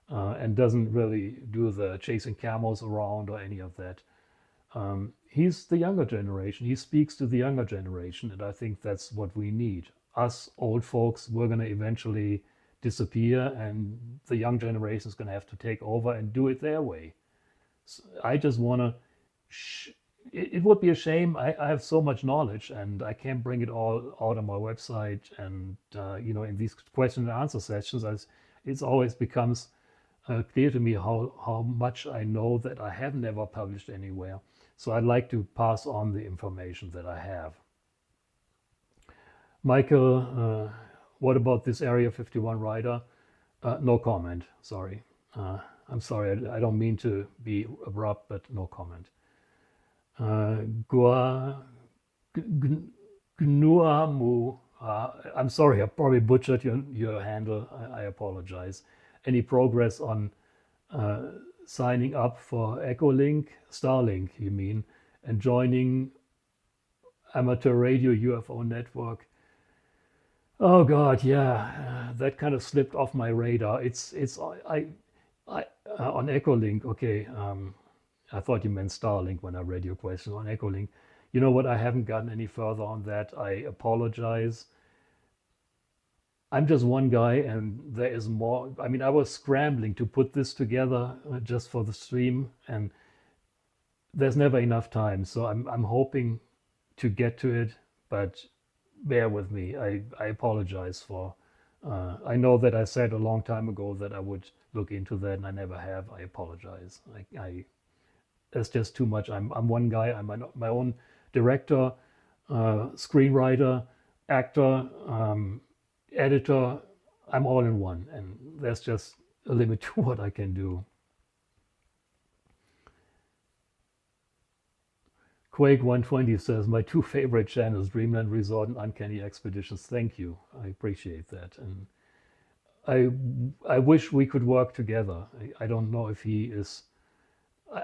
And doesn't really do the chasing camels around or any of that. He's the younger generation. He speaks to the younger generation, and I think that's what we need. Us old folks, we're going to eventually disappear, and the young generation is going to have to take over and do it their way. So I just want to... It would be a shame. I have so much knowledge and I can't bring it all out on my website. And, in these question and answer sessions, it always becomes clear to me how much I know that I have never published anywhere. So I'd like to pass on the information that I have. Michael, what about this Area 51 rider? No comment, sorry. I'm sorry, I don't mean to be abrupt, but no comment. Gnuamu, I'm sorry, I probably butchered your handle. I apologize. Any progress on signing up for Echolink, Starlink, you mean, and joining amateur radio UFO network? Oh God, yeah, that kind of slipped off my radar. It's on Echolink. Okay, I thought you meant Starlink when I read your question on Echolink. You know what? I haven't gotten any further on that. I apologize. I'm just one guy, and there is more. I mean, I was scrambling to put this together just for the stream, and there's never enough time. So I'm hoping to get to it, but bear with me. I apologize for. I know that I said a long time ago that I would look into that, and I never have. I apologize. That's just too much. I'm one guy. I'm my own director, screenwriter, actor, editor. I'm all in one, and there's just a limit to what I can do. Quake 120 says, my two favorite channels, Dreamland Resort and Uncanny Expeditions. Thank you. I appreciate that. And I wish we could work together. I don't know if he is,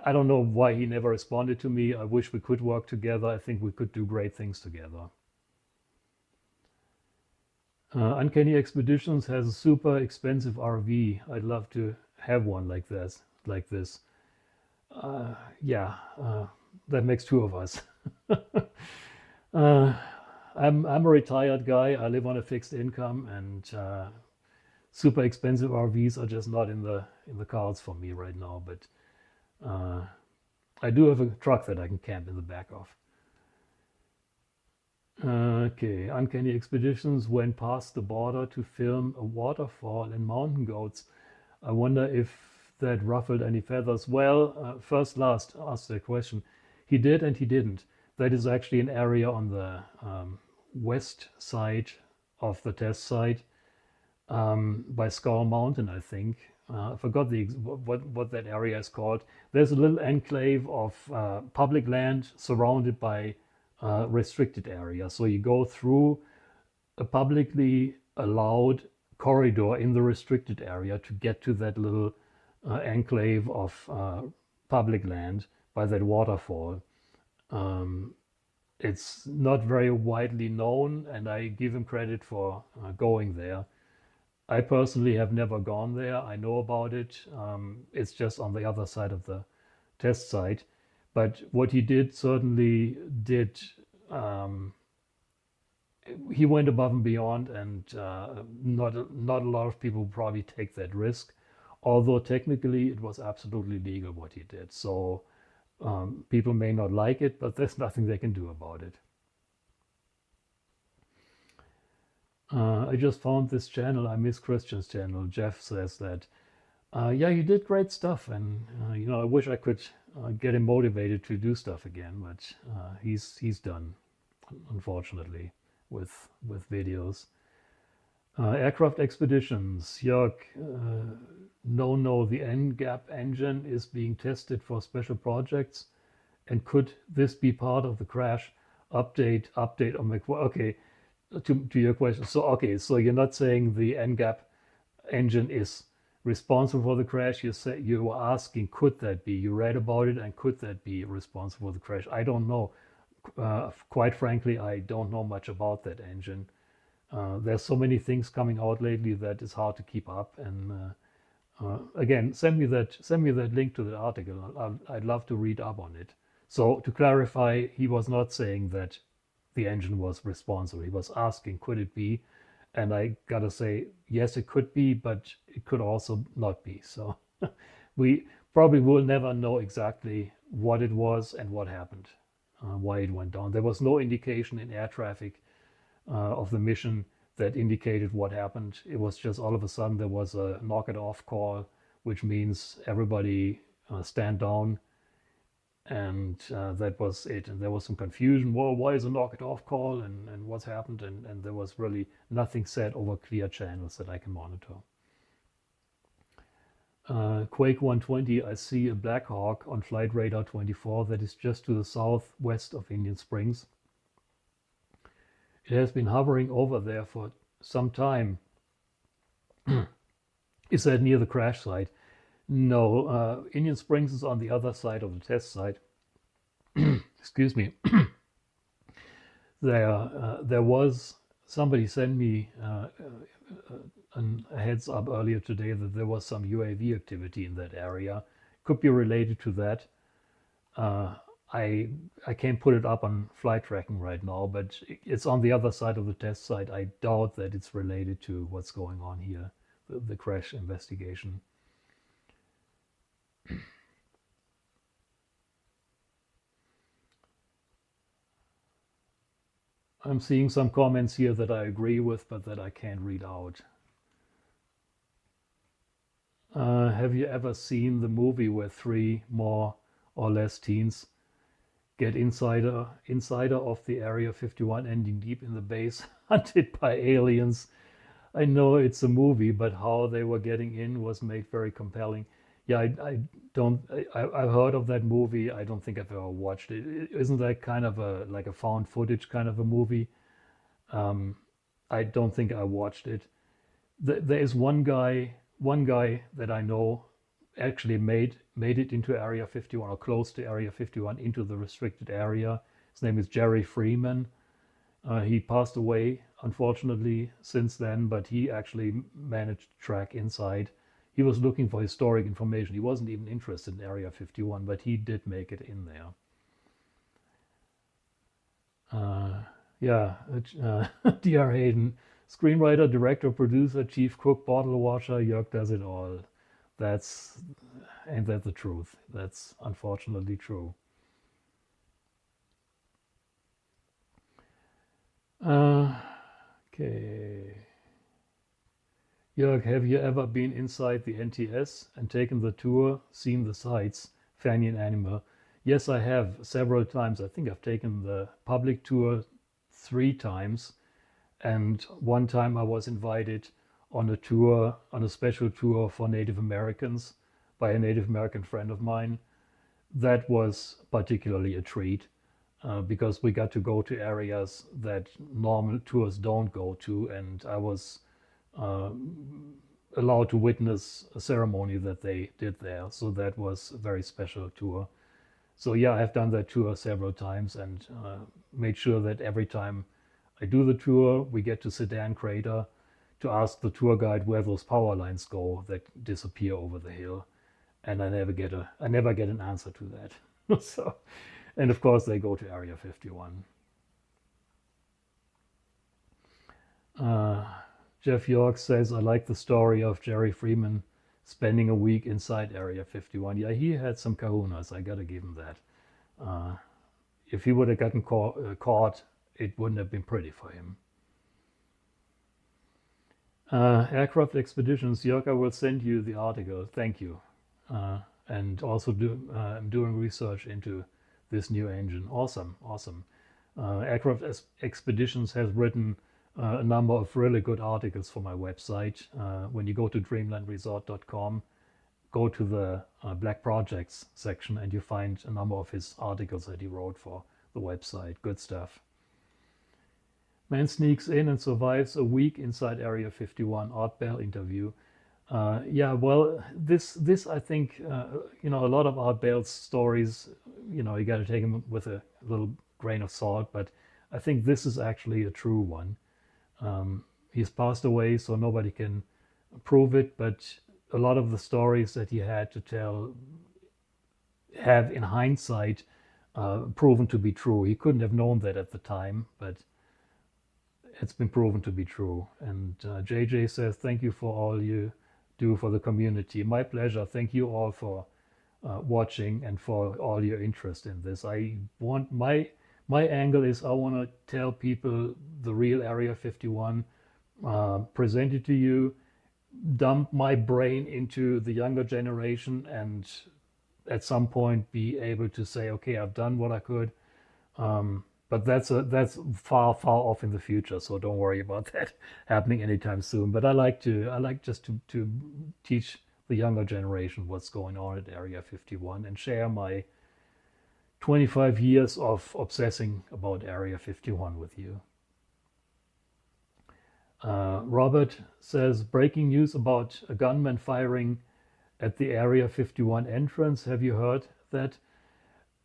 I don't know why he never responded to me. I wish we could work together. I think we could do great things together. Uncanny Expeditions has a super expensive RV. I'd love to have one like this. Yeah. That makes two of us. I'm a retired guy. I live on a fixed income, and super expensive RVs are just not in the cards for me right now. But I do have a truck that I can camp in the back of. Okay, Uncanny Expeditions went past the border to film a waterfall and mountain goats. I wonder if that ruffled any feathers. Well, first last, ask that question. He did and he didn't. That is actually an area on the west side of the test site by Skull Mountain, I think. I forgot what that area is called. There's a little enclave of public land surrounded by restricted area. So you go through a publicly allowed corridor in the restricted area to get to that little enclave of public land by that waterfall. It's not very widely known, and I give him credit for going there. I personally have never gone there. I know about it. It's just on the other side of the test site. But what he did certainly did, he went above and beyond, and not a lot of people probably take that risk. Although technically it was absolutely legal what he did. So people may not like it, but there's nothing they can do about it. I just found this channel. I miss Christian's channel. Jeff says that. Yeah, you did great stuff, and I wish I could get him motivated to do stuff again, but he's done, unfortunately, with videos. Aircraft Expeditions. Jörg, no, the NGAP engine is being tested for special projects, and could this be part of the crash update on Mac? Okay, to your question. So you're not saying the NGAP engine is responsible for the crash. You were asking, could that be? You read about it, and could that be responsible for the crash? I don't know. Quite frankly, I don't know much about that engine. There's so many things coming out lately that it's hard to keep up. And again, send me that link to the article. I'd love to read up on it. So to clarify, he was not saying that the engine was responsible. He was asking, could it be? And I gotta say, yes, it could be, but it could also not be. So we probably will never know exactly what it was and what happened, why it went down. There was no indication in air traffic of the mission that indicated what happened. It was just all of a sudden there was a knock it off call which means everybody stand down. And that was it. And there was some confusion. Well, why is a knock it off call and what's happened? And there was really nothing said over clear channels that I can monitor. Quake 120, I see a Black Hawk on Flight Radar 24 that is just to the southwest of Indian Springs. It has been hovering over there for some time. Is that near the crash site? No, Indian Springs is on the other side of the test site. Excuse me. There was, somebody sent me a heads up earlier today that there was some UAV activity in that area. Could be related to that. I can't put it up on flight tracking right now, but it's on the other side of the test site. I doubt that it's related to what's going on here, the crash investigation. I'm seeing some comments here that I agree with, but that I can't read out. Have you ever seen the movie where 3 more or less teens get insider of the Area 51 ending deep in the base, hunted by aliens? I know it's a movie, but how they were getting in was made very compelling. Yeah, I've heard of that movie. I don't think I've ever watched it. Isn't that kind of like a found footage kind of a movie? I don't think I watched it. There is one guy that I know actually made it into Area 51 or close to Area 51 into the restricted area. His name is Jerry Freeman. He passed away, unfortunately, since then, but he actually managed to track inside. He was looking for historic information. He wasn't even interested in Area 51, but he did make it in there. D.R. Hayden, screenwriter, director, producer, chief cook, bottle washer, Jörg does it all. Ain't that the truth? That's unfortunately true. Okay. Jörg, have you ever been inside the NTS and taken the tour, seen the sights, Fanny and Animal? Yes, I have several times. I think I've taken the public tour 3 times. And one time I was invited on a tour, on a special tour for Native Americans by a Native American friend of mine. That was particularly a treat because we got to go to areas that normal tours don't go to, and I was allowed to witness a ceremony that they did there. So that was a very special tour. So yeah, I've done that tour several times and made sure that every time I do the tour, we get to Sedan Crater to ask the tour guide where those power lines go that disappear over the hill. And I never get an answer to that. So, and of course they go to Area 51. Jeff York says, I like the story of Jerry Freeman spending a week inside Area 51. Yeah, he had some kahunas, I gotta give him that. If he would have gotten caught, it wouldn't have been pretty for him. Aircraft Expeditions, Jörg, I will send you the article, thank you. And also I'm doing research into this new engine. Awesome. Aircraft Expeditions has written a number of really good articles for my website. When you go to dreamlandresort.com, go to the Black Projects section and you find a number of his articles that he wrote for the website. Good stuff. Man sneaks in and survives a week inside Area 51, Art Bell interview. Yeah, well, this I think, a lot of Art Bell's stories, you got to take them with a little grain of salt, but I think this is actually a true one. He's passed away, so nobody can prove it, but a lot of the stories that he had to tell have, in hindsight, proven to be true. He couldn't have known that at the time, but it's been proven to be true. And JJ says, thank you for all you do for the community. My pleasure. Thank you all for watching and for all your interest in this. I want my angle is I want to tell people the real Area 51, present it to you, dump my brain into the younger generation and at some point be able to say, okay, I've done what I could. But that's far, far off in the future, so don't worry about that happening anytime soon. But I like just to teach the younger generation what's going on at Area 51 and share my 25 years of obsessing about Area 51 with you. Robert says, breaking news about a gunman firing at the Area 51 entrance. Have you heard that?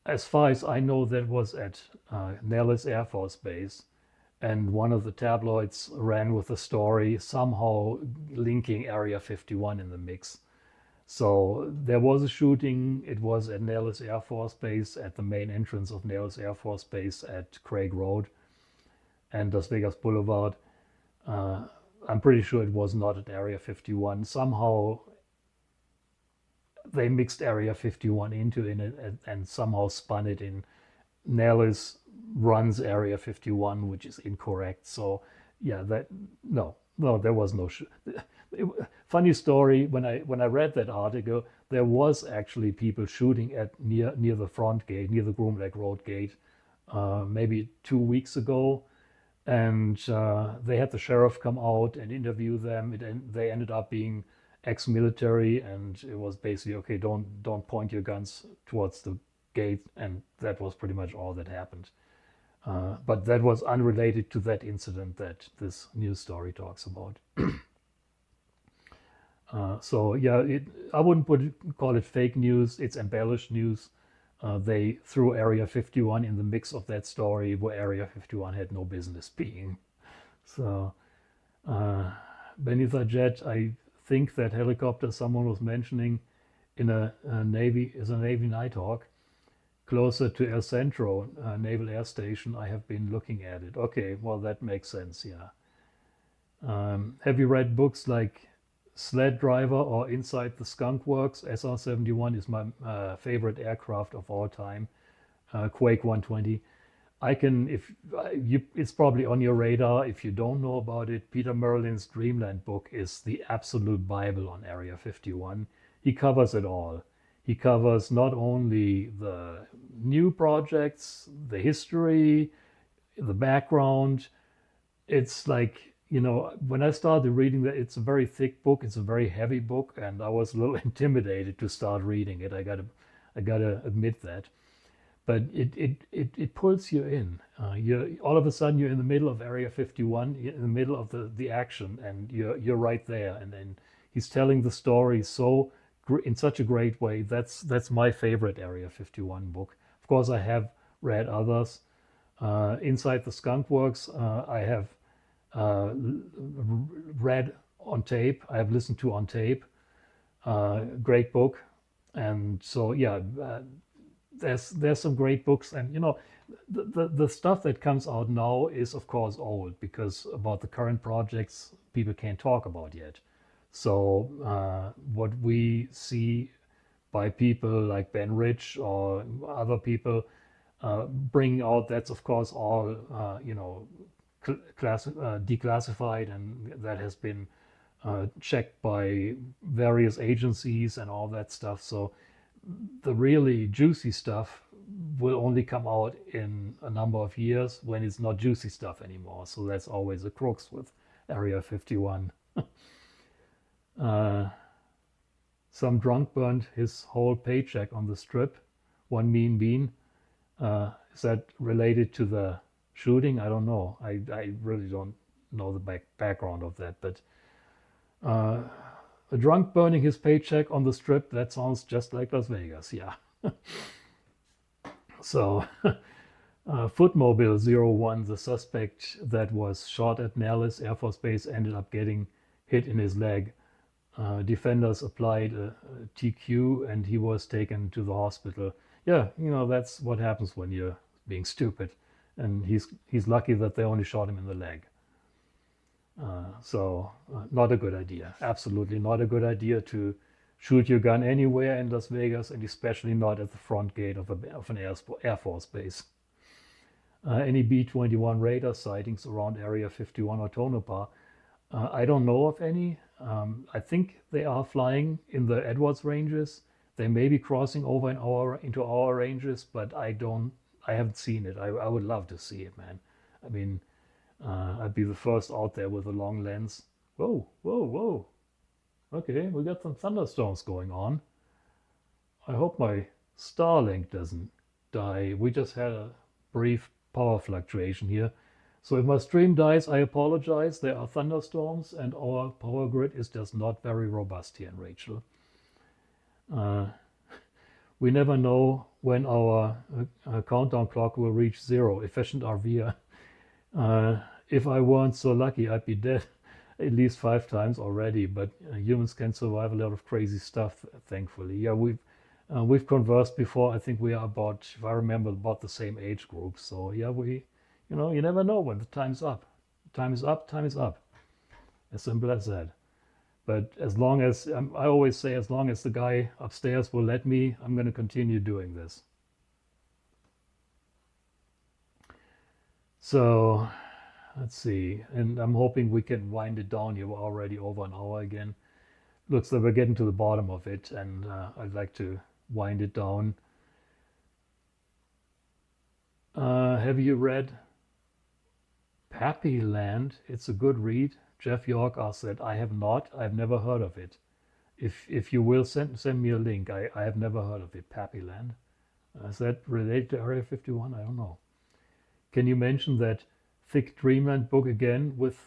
As far as I know, that was at Nellis Air Force Base. And one of the tabloids ran with a story somehow linking Area 51 in the mix. So there was a shooting. It was at Nellis Air Force Base, at the main entrance of Nellis Air Force Base at Craig Road and Las Vegas Boulevard. I'm pretty sure it was not at Area 51. Somehow they mixed Area 51 into it and somehow spun it in. Nellis runs Area 51, which is incorrect. So yeah, no, there was no funny story. When I read that article, there was actually people shooting at near the front gate, near the Groom Lake Road gate, maybe 2 weeks ago. And they had the sheriff come out and interview them. They ended up being ex-military, and it was basically, okay, don't point your guns towards the gate, and that was pretty much all that happened. But that was unrelated to that incident that this news story talks about. So yeah, I wouldn't call it fake news. It's embellished news. They threw Area 51 in the mix of that story where Area 51 had no business being. So beneath a jet, I think that helicopter someone was mentioning in a Navy Nighthawk closer to El Centro Naval Air Station. I have been looking at it. Okay, well, that makes sense, yeah. Have you read books like Sled Driver or Inside the Skunk Works? SR-71 is my favorite aircraft of all time. Quake 120. It's probably on your radar. If you don't know about it, Peter Merlin's Dreamland book is the absolute Bible on Area 51. He covers it all. He covers not only the new projects, the history, the background. It's like, when I started reading that, it's a very thick book. It's a very heavy book, and I was a little intimidated to start reading it. I gotta admit that. But it pulls you in. All of a sudden you're in the middle of Area 51, in the middle of the action, and you're right there. And then he's telling the story in such a great way. That's my favorite Area 51 book. Of course, I have read others. Inside the Skunk Works, I have read on tape. I have listened to on tape. Great book. And so yeah. There's some great books, and the stuff that comes out now is of course old, because about the current projects people can't talk about yet. So what we see by people like Ben Rich or other people bringing out, that's of course all declassified, and that has been checked by various agencies and all that stuff. So the really juicy stuff will only come out in a number of years when it's not juicy stuff anymore. So that's always a crux with Area 51. Some drunk burned his whole paycheck on the Strip. One mean bean. Is that related to the shooting? I don't know. I really don't know the background of that. But a drunk burning his paycheck on the Strip, that sounds just like Las Vegas, yeah. So, Footmobile 01, the suspect that was shot at Nellis Air Force Base, ended up getting hit in his leg. Defenders applied a TQ and he was taken to the hospital. Yeah, that's what happens when you're being stupid. And he's lucky that they only shot him in the leg. So not a good idea. Absolutely not a good idea to shoot your gun anywhere in Las Vegas, and especially not at the front gate of an Air Force base. Any B-21 radar sightings around Area 51 or Tonopah? I don't know of any. I think they are flying in the Edwards ranges. They may be crossing over into our ranges, but I haven't seen it. I would love to see it, man. I mean, I'd be the first out there with a long lens. Whoa, whoa, whoa. Okay, we got some thunderstorms going on. I hope my Starlink doesn't die. We just had a brief power fluctuation here. So if my stream dies, I apologize. There are thunderstorms and our power grid is just not very robust here in Rachel. Uh, we never know when our countdown clock will reach zero. Efficient RV. If I weren't so lucky, I'd be dead at least 5 times already. But humans can survive a lot of crazy stuff, thankfully. Yeah, we've conversed before. I think we are about, if I remember, about the same age group. So yeah, you never know when the time's up. Time is up. Time is up. As simple as that. But as long as I always say, as long as the guy upstairs will let me, I'm going to continue doing this. So let's see, and I'm hoping we can wind it down here. We're already over an hour again. Looks like we're getting to the bottom of it, and I'd like to wind it down. Have you read Pappy Land? It's a good read. Jeff York asked that. I have not. I've never heard of it. If you will send me a link. I have never heard of it. Pappy Land. Is that related to Area 51? I don't know. Can you mention that Thick Dreamland book again with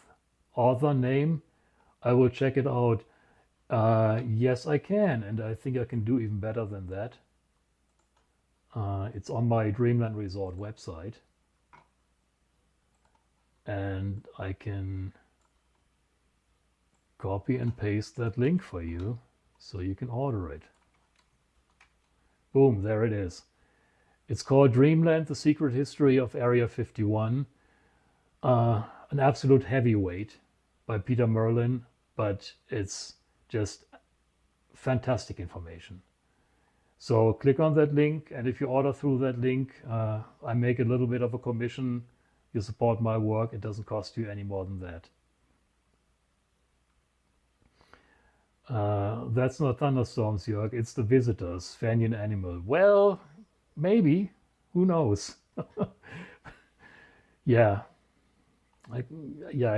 author name? I will check it out. Yes, I can, and I think I can do even better than that. It's on my Dreamland Resort website, and I can copy and paste that link for you so you can order it. Boom, there it is. It's called Dreamland, The Secret History of Area 51. An absolute heavyweight by Peter Merlin, but it's just fantastic information. So click on that link, and if you order through that link, I make a little bit of a commission. You support my work. It doesn't cost you any more than that. That's not thunderstorms, Jörg. It's the visitors, Fanian Animal. Well, maybe. Who knows? Yeah. I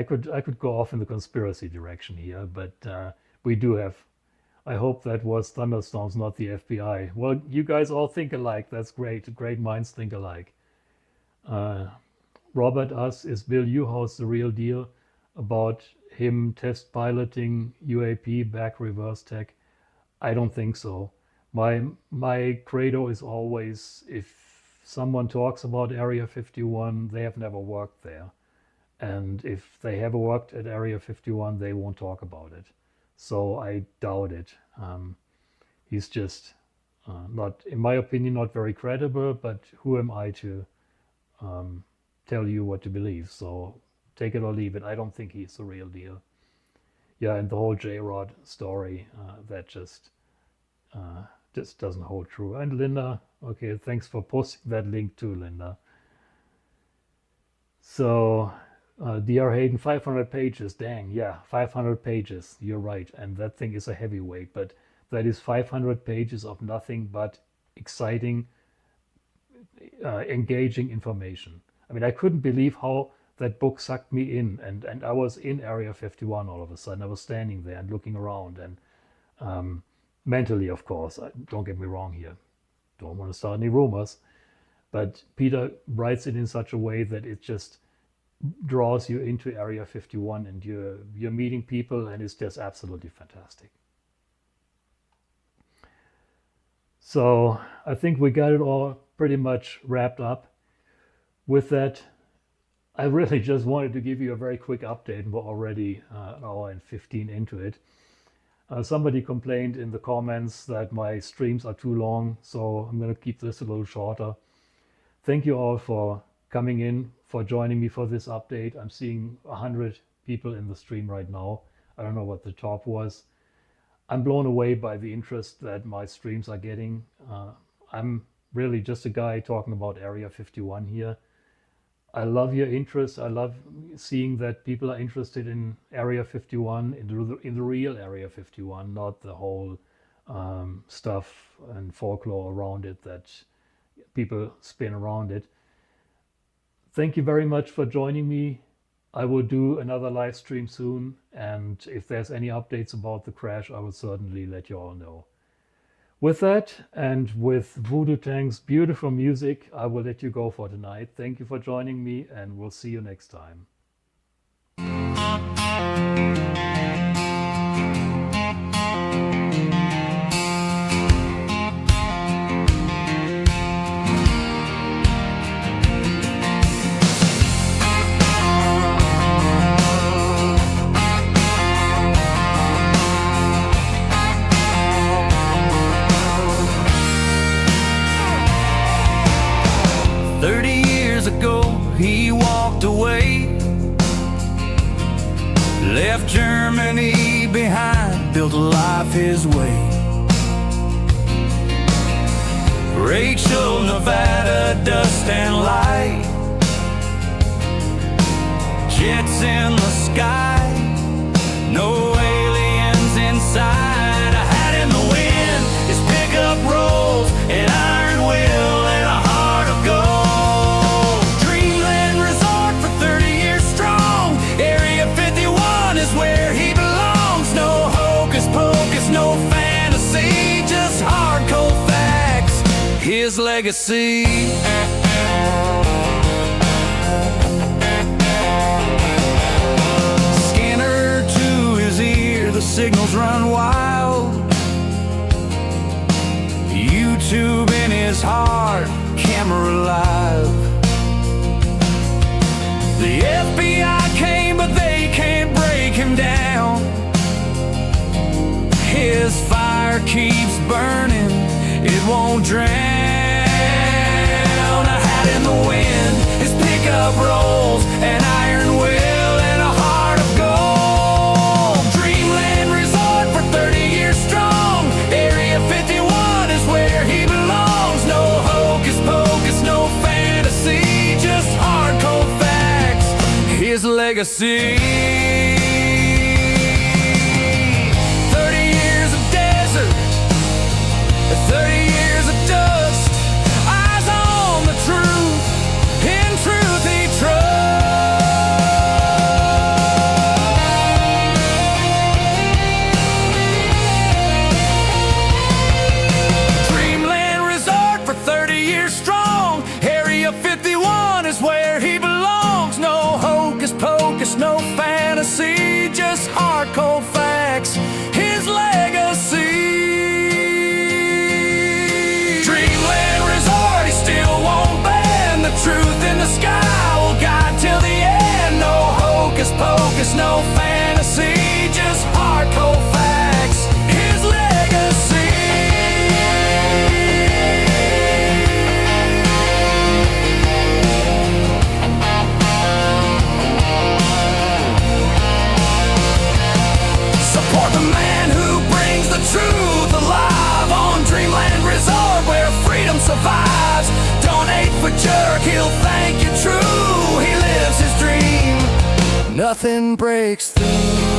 could go off in the conspiracy direction here, but we do have. I hope that was thunderstorms, not the FBI. Well, you guys all think alike. That's great. Great minds think alike. Robert asks, is Bill Newhouse the real deal about him test piloting UAP back reverse tech? I don't think so. My credo is always, if someone talks about Area 51, they have never worked there. And if they have worked at Area 51, they won't talk about it. So I doubt it. He's just not, in my opinion, not very credible, but who am I to tell you what to believe? So take it or leave it. I don't think he's the real deal. Yeah, and the whole J-Rod story, that just doesn't hold true. And Linda, okay, thanks for posting that link too, Linda. So DR Hayden, 500 pages, dang, yeah, 500 pages, you're right. And that thing is a heavyweight, but that is 500 pages of nothing but exciting, engaging information. I mean, I couldn't believe how that book sucked me in, and I was in Area 51 all of a sudden. I was standing there and looking around, and mentally, of course, don't get me wrong here, don't want to start any rumors, but Peter writes it in such a way that it just draws you into Area 51, and you're meeting people, and it's just absolutely fantastic. So I think we got it all pretty much wrapped up. With that, I really just wanted to give you a very quick update. We're already an hour and 15 into it. Somebody complained in the comments that my streams are too long, so I'm going to keep this a little shorter. Thank you all for coming in, for joining me for this update. I'm seeing 100 people in the stream right now. I don't know what the top was. I'm blown away by the interest that my streams are getting. I'm really just a guy talking about Area 51 here. I love your interest. I love seeing that people are interested in Area 51, in the real Area 51, not the whole stuff and folklore around it that people spin around it. Thank you very much for joining me. I will do another live stream soon, and if there's any updates about the crash, I will certainly let you all know. With that, and with Voodoo Tank's beautiful music, I will let you go for tonight. Thank you for joining me, and we'll see you next time. 30 years ago, he walked away, left Germany behind, built a life his way. Rachel, Nevada, dust and light, jets in the sky, no aliens inside. A hat in the wind, his pickup rolls, an iron will and a heart of gold. Dreamland resort for 30 years strong, Area 51 is where he belongs. No hocus pocus, no fantasy, just hard cold facts, his legacy. Signals run wild, YouTube in his heart, camera live. The FBI came but they can't break him down. His fire keeps burning, it won't drown. A hat in the wind, his pickup rolls, an iron will and a heart of gold. His legacy. 30 years of desert, 30 years of dust, eyes on the truth, in truth he trusts. Dreamland resort for 30 years strong, Area 51 is where he belongs. No hocus pocus, no fantasy, just hard cold facts, his legacy. Dreamland resort, he still won't bend, the truth in the sky will guide till the end. No hocus pocus, no fantasy, just hard cold facts, his legacy. The man who brings the truth alive on Dreamland Resort, where freedom survives. Donate for jerk, he'll thank you true. He lives his dream, nothing breaks through.